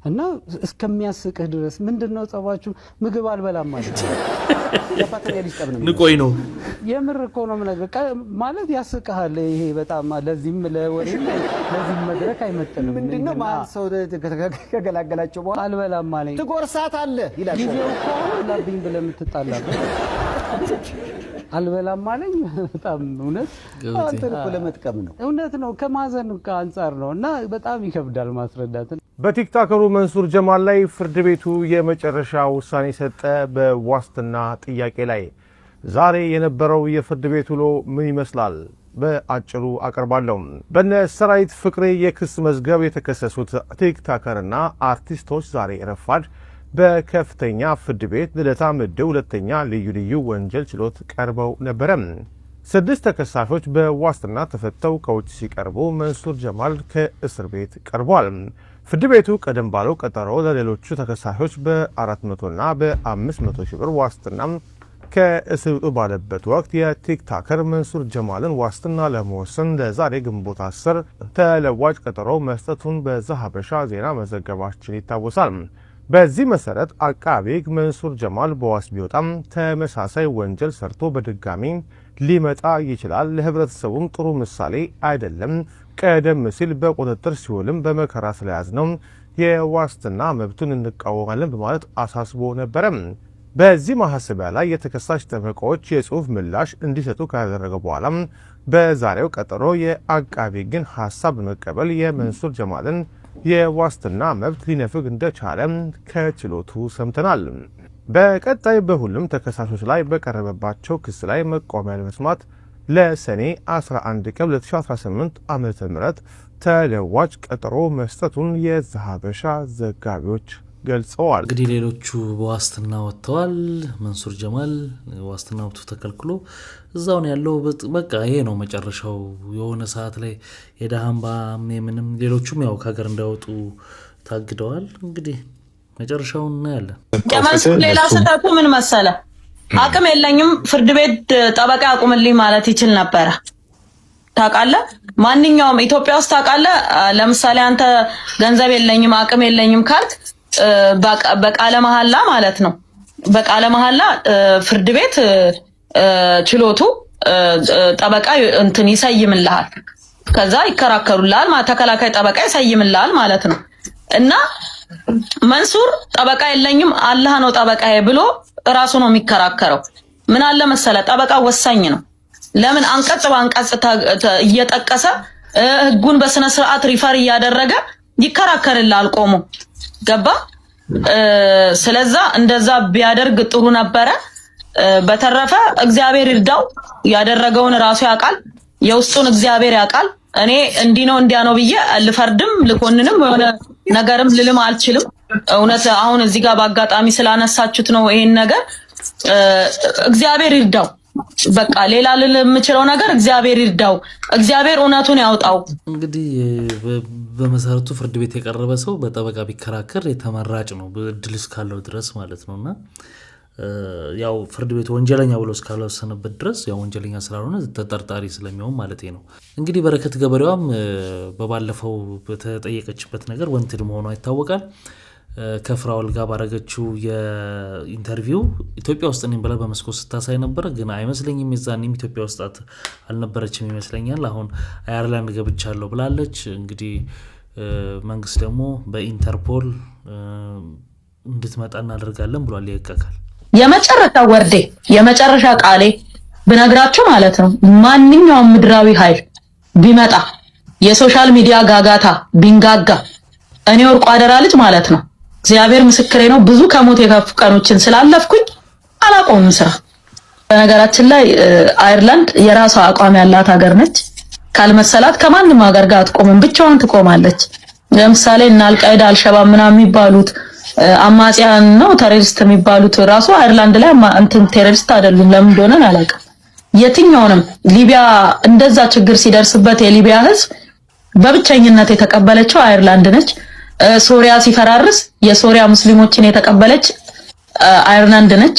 እና እስከሚያስቅህ ድረስ ምንድነው ጸባችሁ? ምግብ አልበላም ማለት ንቆይ ነው የምር እኮ ነው የምነግርህ። ማለት ያስቅሃል። ይሄ በጣም ለዚህም ለወሬ ለዚህም መድረክ አይመጥንም። ምንድነው ማለት ሰው ከገላገላቸው በኋላ አልበላም ማለት ትጎርሳት አለ ይላል። ጊዜው እኮ ላብኝ ብለህ የምትጣላበት አልበላም ማለኝ በጣም እውነት አንተን እኮ ለመጥቀም ነው። እውነት ነው፣ ከማዘን አንጻር ነው እና በጣም ይከብዳል ማስረዳት። በቲክቶከሩ መንሱር ጀማል ላይ ፍርድ ቤቱ የመጨረሻ ውሳኔ ሰጠ። በዋስትና ጥያቄ ላይ ዛሬ የነበረው የፍርድ ቤት ውሎ ምን ይመስላል? በአጭሩ አቀርባለሁ። በነ ሰራዊት ፍቅሬ የክስ መዝገብ የተከሰሱት ቲክቶከርና አርቲስቶች ዛሬ ረፋድ በከፍተኛ ፍርድ ቤት ልደታ ምድብ ሁለተኛ ልዩ ልዩ ወንጀል ችሎት ቀርበው ነበረ። 6 ተከሳሾች በዋስትና ተፈተው ከውጭ ሲቀርቡ መንሱር ጀማል ከእስር ቤት ቀርቧል። ፍርድ ቤቱ ቀደም ባለው ቀጠሮ ለሌሎቹ ተከሳሾች በ400 እና በ500 ሺህ ብር ዋስትና ከእስር ውጡ ባለበት ወቅት የቲክቶከር መንሱር ጀማልን ዋስትና ለመወሰን ለዛሬ ግንቦት 10 ተለዋጭ ቀጠሮ መስጠቱን በዛሀበሻ ዜና መዘገባችን ይታወሳል። በዚህ መሰረት አቃቤ ሕግ መንሱር ጀማል በዋስ ቢወጣም ተመሳሳይ ወንጀል ሰርቶ በድጋሚ ሊመጣ ይችላል፣ ለህብረተሰቡም ጥሩ ምሳሌ አይደለም፣ ቀደም ሲል በቁጥጥር ሲውልም በመከራ ስለያዝነው የዋስትና መብቱን እንቃወማለን በማለት አሳስቦ ነበረ። በዚህ ማሳሰቢያ ላይ የተከሳሽ ጠበቃዎች የጽሁፍ ምላሽ እንዲሰጡ ካደረገ በኋላ በዛሬው ቀጠሮ የአቃቤ ሕግን ሀሳብ በመቀበል የመንሱር ጀማልን የዋስትና መብት ሊነፍግ እንደቻለ ከችሎቱ ሰምተናል። በቀጣይ በሁሉም ተከሳሾች ላይ በቀረበባቸው ክስ ላይ መቃወሚያ ለመስማት ለሰኔ 11 ቀን 2018 ዓ.ም ተለዋጭ ቀጠሮ መስጠቱን የዛሀበሻ ዘጋቢዎች ገልጸዋል። እንግዲህ ሌሎቹ በዋስትና ወጥተዋል። መንሱር ጀማል ዋስትና መብቱ ተከልክሎ እዛው ነው ያለው። በቃ ይሄ ነው መጨረሻው። የሆነ ሰዓት ላይ የደሃምባ ምንም ሌሎቹም ያው ከሀገር እንዳይወጡ ታግደዋል። እንግዲህ መጨረሻውን እናያለን። የመንሱር ሌላ ስህተቱ ምን መሰለ? አቅም የለኝም ፍርድ ቤት ጠበቃ አቁምልኝ ማለት ይችል ነበረ። ታውቃለህ፣ ማንኛውም ኢትዮጵያ ውስጥ ታውቃለህ፣ ለምሳሌ አንተ ገንዘብ የለኝም አቅም የለኝም ካልክ በቃለ መሐላ ማለት ነው። በቃለ መሐላ ፍርድ ቤት ችሎቱ ጠበቃ እንትን ይሰይምልሃል። ከዛ ይከራከሩልሃል ማለት ተከላካይ ጠበቃ ይሰይምልሃል ማለት ነው። እና መንሱር ጠበቃ የለኝም አላህ ነው ጠበቃዬ ብሎ ራሱ ነው የሚከራከረው። ምን አለ መሰለ ጠበቃ ወሳኝ ነው። ለምን አንቀጽ በአንቀጽ እየጠቀሰ ህጉን በስነ ስርዓት ሪፈር እያደረገ ይከራከርልሃል ቆሞ ገባ። ስለዛ እንደዛ ቢያደርግ ጥሩ ነበረ። በተረፈ እግዚአብሔር ይርዳው። ያደረገውን ራሱ ያውቃል፣ የውስጡን እግዚአብሔር ያውቃል። እኔ እንዲህ ነው እንዲያ ነው ብዬ ልፈርድም ልኮንንም የሆነ ነገርም ልልም አልችልም። እውነት አሁን እዚህ ጋር በአጋጣሚ ስላነሳችሁት ነው ይሄን ነገር። እግዚአብሔር ይርዳው። በቃ ሌላ ልል የምችለው ነገር እግዚአብሔር ይርዳው፣ እግዚአብሔር እውነቱን ያውጣው። እንግዲህ በመሰረቱ ፍርድ ቤት የቀረበ ሰው በጠበቃ ቢከራከር የተመራጭ ነው እድል እስካለው ድረስ ማለት ነውና ያው ፍርድ ቤት ወንጀለኛ ብሎ እስካልወሰነበት ድረስ ያው ወንጀለኛ ስላልሆነ ተጠርጣሪ ስለሚሆን ማለት ነው። እንግዲህ በረከት ገበሬዋም በባለፈው በተጠየቀችበት ነገር ወንትድ መሆኗ ይታወቃል። ከፍራውል ጋር ባረገችው የኢንተርቪው ኢትዮጵያ ውስጥ ነኝ ብላ በመስኮት ስታሳይ ነበር፣ ግን አይመስለኝም የዛኔም ኢትዮጵያ ውስጥ አልነበረችም ይመስለኛል። አሁን አየርላንድ ገብቻለሁ ብላለች። እንግዲህ መንግስት ደግሞ በኢንተርፖል እንድትመጣ እናደርጋለን ብሏል። ይቀካል የመጨረሻ ወርዴ የመጨረሻ ቃሌ ብነግራችሁ ማለት ነው ማንኛውም ምድራዊ ኃይል ቢመጣ የሶሻል ሚዲያ ጋጋታ ቢንጋጋ እኔ ወርቁ አደራ ልጅ ማለት ነው እግዚአብሔር ምስክሬ ነው ብዙ ከሞት የከፉ ቀኖችን ስላለፍኩኝ አላቆምም ስራ። በነገራችን ላይ አየርላንድ የራሷ አቋም ያላት ሀገር ነች። ካልመሰላት ከማንም ሀገር ጋር አትቆምም፣ ብቻዋን ትቆማለች። ለምሳሌ እና አልቃይዳ አልሸባብ ምናምን የሚባሉት አማጺያን ነው ቴሮሪስት የሚባሉት ራሱ አየርላንድ ላይ እንትን ቴሮሪስት አይደሉም። ለምን እንደሆነ አላውቅም። የትኛውንም ሊቢያ እንደዛ ችግር ሲደርስበት የሊቢያ ህዝብ በብቸኝነት የተቀበለችው አየርላንድ ነች። ሶሪያ ሲፈራርስ የሶሪያ ሙስሊሞችን የተቀበለች አየርላንድ ነች።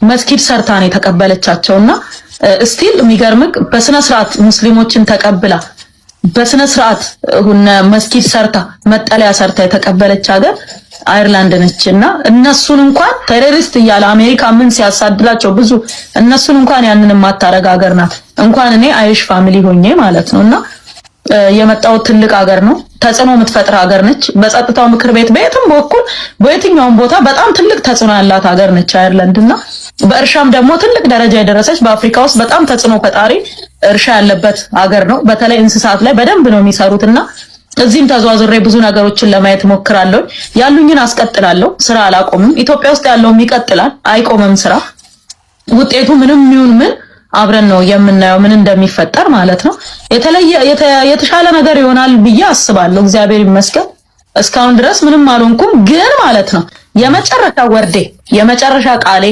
መስጊድ ሰርታ ነው የተቀበለቻቸውና ስቲል የሚገርምክ በስነ ስርዓት ሙስሊሞችን ተቀብላ በስነ ስርዓት መስጊድ ሰርታ መጠለያ ሰርታ የተቀበለች ሀገር አየርላንድ ነችና እነሱን እንኳን ቴሮሪስት እያለ አሜሪካ ምን ሲያሳድላቸው ብዙ እነሱን እንኳን ያንንም ማታረጋ ሀገር ናት። እንኳን እኔ አይሪሽ ፋሚሊ ሆኜ ማለት ነውና የመጣው ትልቅ ሀገር ነው። ተጽዕኖ የምትፈጥር ሀገር ነች። በጸጥታው ምክር ቤት በየትም በኩል በየትኛውም ቦታ በጣም ትልቅ ተጽዕኖ ያላት ሀገር ነች አየርላንድና በእርሻም ደግሞ ትልቅ ደረጃ የደረሰች በአፍሪካ ውስጥ በጣም ተጽዕኖ ፈጣሪ እርሻ ያለበት ሀገር ነው። በተለይ እንስሳት ላይ በደንብ ነው የሚሰሩትና እዚህም ተዟዙሬ ብዙ ነገሮችን ለማየት ሞክራለሁ። ያሉኝን አስቀጥላለሁ። ስራ አላቆምም። ኢትዮጵያ ውስጥ ያለውም ይቀጥላል፣ አይቆምም ስራ። ውጤቱ ምንም ይሁን ምን አብረን ነው የምናየው ምን እንደሚፈጠር ማለት ነው። የተሻለ ነገር ይሆናል ብዬ አስባለሁ። እግዚአብሔር ይመስገን እስካሁን ድረስ ምንም አልሆንኩም። ግን ማለት ነው የመጨረሻ ወርዴ የመጨረሻ ቃሌ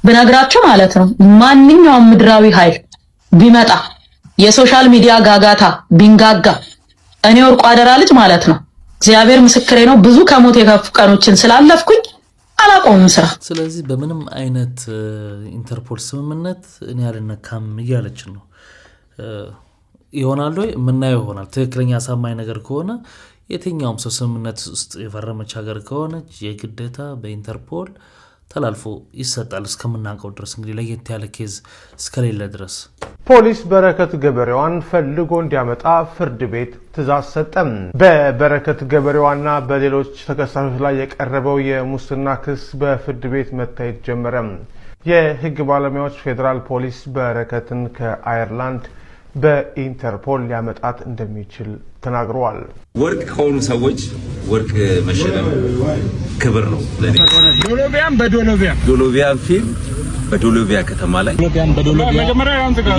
ብነግራችሁ ማለት ነው ማንኛውም ምድራዊ ኃይል ቢመጣ የሶሻል ሚዲያ ጋጋታ ቢንጋጋ እኔ ወርቁ አደራ ልጅ ማለት ነው እግዚአብሔር ምስክሬ ነው ብዙ ከሞት የከፉ ቀኖችን ስላለፍኩኝ አላቆምም ስራ። ስለዚህ በምንም አይነት ኢንተርፖል ስምምነት እኔ አልነካም እያለች ነው። ይሆናል ወይ የምናየው ይሆናል። ትክክለኛ አሳማኝ ነገር ከሆነ የትኛውም ሰው ስምምነት ውስጥ የፈረመች ሀገር ከሆነች የግዴታ በኢንተርፖል ተላልፎ ይሰጣል እስከምናውቀው ድረስ እንግዲህ ለየት ያለ ኬዝ እስከሌለ ድረስ። ፖሊስ በረከት ገበሬዋን ፈልጎ እንዲያመጣ ፍርድ ቤት ትዕዛዝ ሰጠም። በበረከት ገበሬዋና በሌሎች ተከሳሾች ላይ የቀረበው የሙስና ክስ በፍርድ ቤት መታየት ጀመረ። የህግ ባለሙያዎች ፌዴራል ፖሊስ በረከትን ከአየርላንድ በኢንተርፖል ሊያመጣት እንደሚችል ተናግረዋል። ወርቅ ከሆኑ ሰዎች ወርቅ መሸለም ክብር ነው ለኔ። ዶሎቪያን በዶሎቪያ ዶሎቪያን ፊልም በዶሎቪያ ከተማ ላይ መጀመሪያ ያንተ ጋር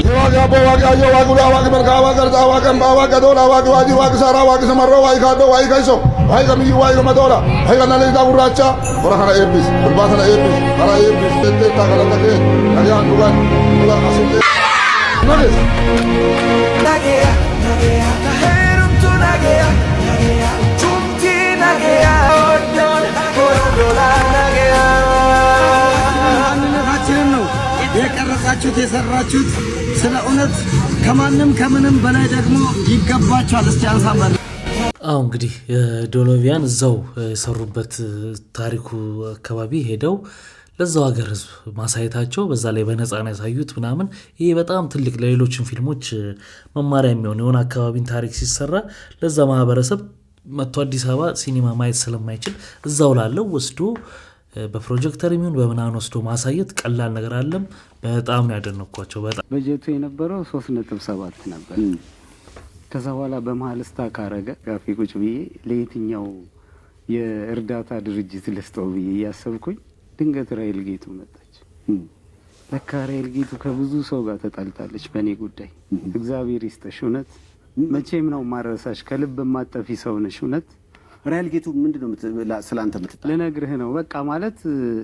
ማንነታችንን ነው የቀረጻችሁት የሰራችሁት። ስለ እውነት ከማንም ከምንም በላይ ደግሞ ይገባችኋል። እስቲ አንሳምበር። አዎ እንግዲህ ዶኖቪያን እዛው የሰሩበት ታሪኩ አካባቢ ሄደው ለዛው ሀገር ህዝብ ማሳየታቸው በዛ ላይ በነፃ ነው ያሳዩት ምናምን። ይሄ በጣም ትልቅ ለሌሎችም ፊልሞች መማሪያ የሚሆን የሆነ አካባቢን ታሪክ ሲሰራ ለዛ ማህበረሰብ መጥቶ አዲስ አበባ ሲኒማ ማየት ስለማይችል እዛው ላለው ወስዶ በፕሮጀክተር የሚሆን በምናምን ወስዶ ማሳየት ቀላል ነገር አለም። በጣም ነው ያደነኳቸው። በጣም በጀቱ የነበረው 3.7 ነበር። ከዛ በኋላ በመሀል ስታክ አረገ። ካፌ ቁጭ ብዬ ለየትኛው የእርዳታ ድርጅት ልስጠው ብዬ እያሰብኩኝ ድንገት ራይል ጌቱ መጣች። ለካ ራይል ጌቱ ከብዙ ሰው ጋር ተጣልታለች በእኔ ጉዳይ። እግዚአብሔር ይስጥሽ። እውነት መቼም ነው ማረሳሽ። ከልብ ማጠፊ ሰው ነሽ። እውነት ራይል ጌቱ ምንድነው ስላንተ ምትጣ? ልነግርህ ነው። በቃ ማለት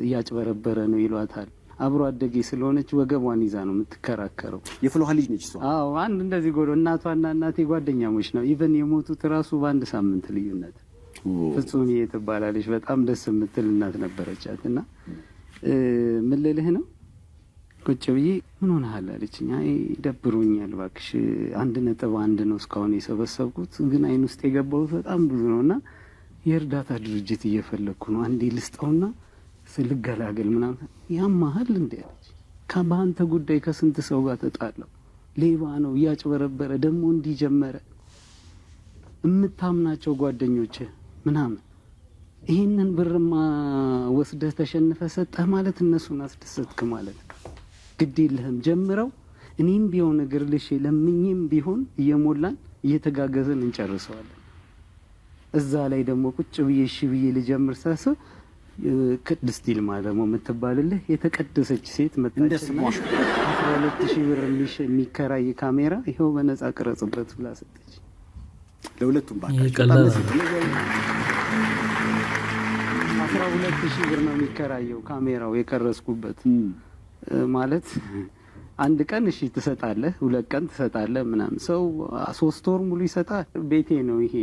እያጭበረበረ ነው ይሏታል። አብሮ አደጌ ስለሆነች ወገቧን ይዛ ነው የምትከራከረው። የፍሎሃ ልጅ ነች እሷ። አዎ አንድ እንደዚህ ጎዶ እናቷና እናቴ ጓደኛሞች ነው። ኢቨን የሞቱት ራሱ በአንድ ሳምንት ልዩነት። ፍጹም ትባላለች። በጣም ደስ የምትል እናት ነበረቻት። እና ምን ልልህ ነው ቁጭ ብዬ ምን ሆነሃል አለችኝ። አይ ደብሮኛል እባክሽ 1.1 ነው እስካሁን የሰበሰብኩት፣ ግን አይን ውስጥ የገባሁት በጣም ብዙ ነውና የእርዳታ ድርጅት እየፈለግኩ ነው። አንዴ ልስጠውና ስልገላገል ምናምን። ያማሃል እንዴ አለች። በአንተ ጉዳይ ከስንት ሰው ጋር ተጣለው። ሌባ ነው እያጭበረበረ ደግሞ እንዲጀመረ እምታምናቸው ጓደኞች ምናምን ይሄንን ብርማ ወስደህ ተሸንፈ ሰጠህ ማለት እነሱን አስደሰትክ ማለት ነው። ግድ የለህም ጀምረው። እኔም ቢሆን እግር ልሼ ለምኝም ቢሆን እየሞላን እየተጋገዘን እንጨርሰዋለን። እዛ ላይ ደግሞ ቁጭ ብዬ እሺ ብዬ ልጀምር ሳስብ ቅድስት ይልማ ደግሞ የምትባልልህ የተቀደሰች ሴት መጣችና 12000 ብር የሚከራይ ካሜራ ይኸው በነፃ ቅረጽበት ብላ ሰጠች። ለሁለቱም ባካችሁ 12000 ብር ነው የሚከራየው ካሜራው የቀረጽኩበት። ማለት አንድ ቀን እሺ ትሰጣለህ፣ 2 ቀን ትሰጣለህ ምናምን። ሰው 3 ወር ሙሉ ይሰጣል። ቤቴ ነው ይሄ።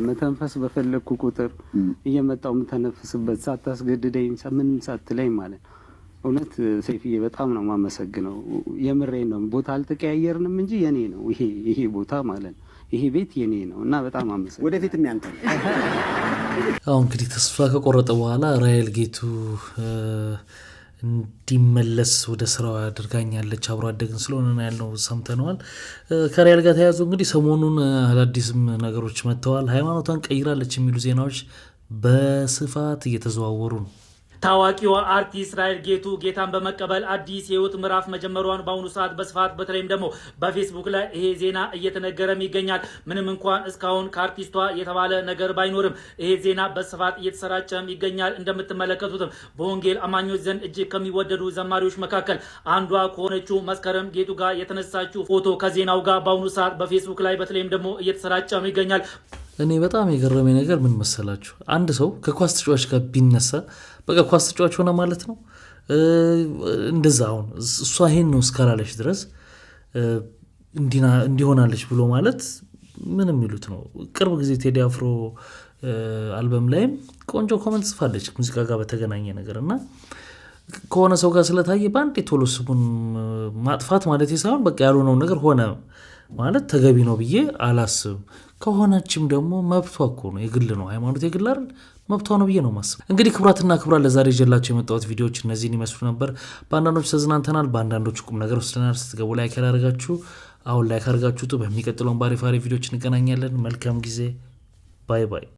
መተንፈስ በፈለኩ ቁጥር እየመጣው የምተነፍስበት ሳታስገድደኝ ምን ሳትለኝ ማለት ነው። እውነት ሰይፍዬ በጣም ነው የማመሰግነው። የምሬን ነው። ቦታ አልተቀያየርንም እንጂ የኔ ነው ይሄ ቦታ ማለት ነው። ይሄ ቤት የኔ ነው እና በጣም አመሰግናለሁ። ወደፊት የሚያንተ ነው። አሁን እንግዲህ ተስፋ ከቆረጠ በኋላ ራይል ጌቱ እንዲመለስ ወደ ስራው ያደርጋኛለች። አብሮ አደግን ስለሆነ ያለው ሰምተነዋል። ከራይል ጋር ተያይዞ እንግዲህ ሰሞኑን አዳዲስም ነገሮች መጥተዋል። ሃይማኖቷን ቀይራለች የሚሉ ዜናዎች በስፋት እየተዘዋወሩ ነው። ታዋቂዋ አርቲስት ራይል ጌቱ ጌታን በመቀበል አዲስ የህይወት ምዕራፍ መጀመሯን በአሁኑ ሰዓት በስፋት በተለይም ደግሞ በፌስቡክ ላይ ይሄ ዜና እየተነገረም ይገኛል። ምንም እንኳን እስካሁን ከአርቲስቷ የተባለ ነገር ባይኖርም ይሄ ዜና በስፋት እየተሰራጨም ይገኛል። እንደምትመለከቱትም በወንጌል አማኞች ዘንድ እጅግ ከሚወደዱ ዘማሪዎች መካከል አንዷ ከሆነችው መስከረም ጌቱ ጋር የተነሳችው ፎቶ ከዜናው ጋር በአሁኑ ሰዓት በፌስቡክ ላይ በተለይም ደግሞ እየተሰራጨም ይገኛል። እኔ በጣም የገረመኝ ነገር ምን መሰላችሁ? አንድ ሰው ከኳስ ተጫዋች ጋር ቢነሳ በቃ ኳስ ተጫዋች ሆነ ማለት ነው። እንደዛ አሁን እሷ ይሄን ነው እስካላለች ድረስ እንዲሆናለች ብሎ ማለት ምንም ይሉት ነው። ቅርብ ጊዜ ቴዲ አፍሮ አልበም ላይም ቆንጆ ኮመንት ጽፋለች ሙዚቃ ጋር በተገናኘ ነገር እና ከሆነ ሰው ጋር ስለታየ በአንድ ቶሎ ስሙን ማጥፋት ማለት ሳይሆን በቃ ያልሆነው ነገር ሆነ ማለት ተገቢ ነው ብዬ አላስብም። ከሆነችም ደግሞ መብቷ እኮ ነው፣ የግል ነው። ሃይማኖት የግል አይደል? መብቷ ነው ብዬ ነው ማስብ። እንግዲህ ክቡራትና ክቡራን ለዛሬ ይዤላችሁ የመጣሁት ቪዲዮዎች እነዚህን ይመስሉ ነበር። በአንዳንዶች ተዝናንተናል፣ በአንዳንዶች ቁም ነገር ወስደናል። ስትገቡ ላይክ ያላደረጋችሁ አሁን ላይክ አድርጋችሁ በሚቀጥለው ባሪፍ ቪዲዮዎች እንገናኛለን። መልካም ጊዜ። ባይ ባይ።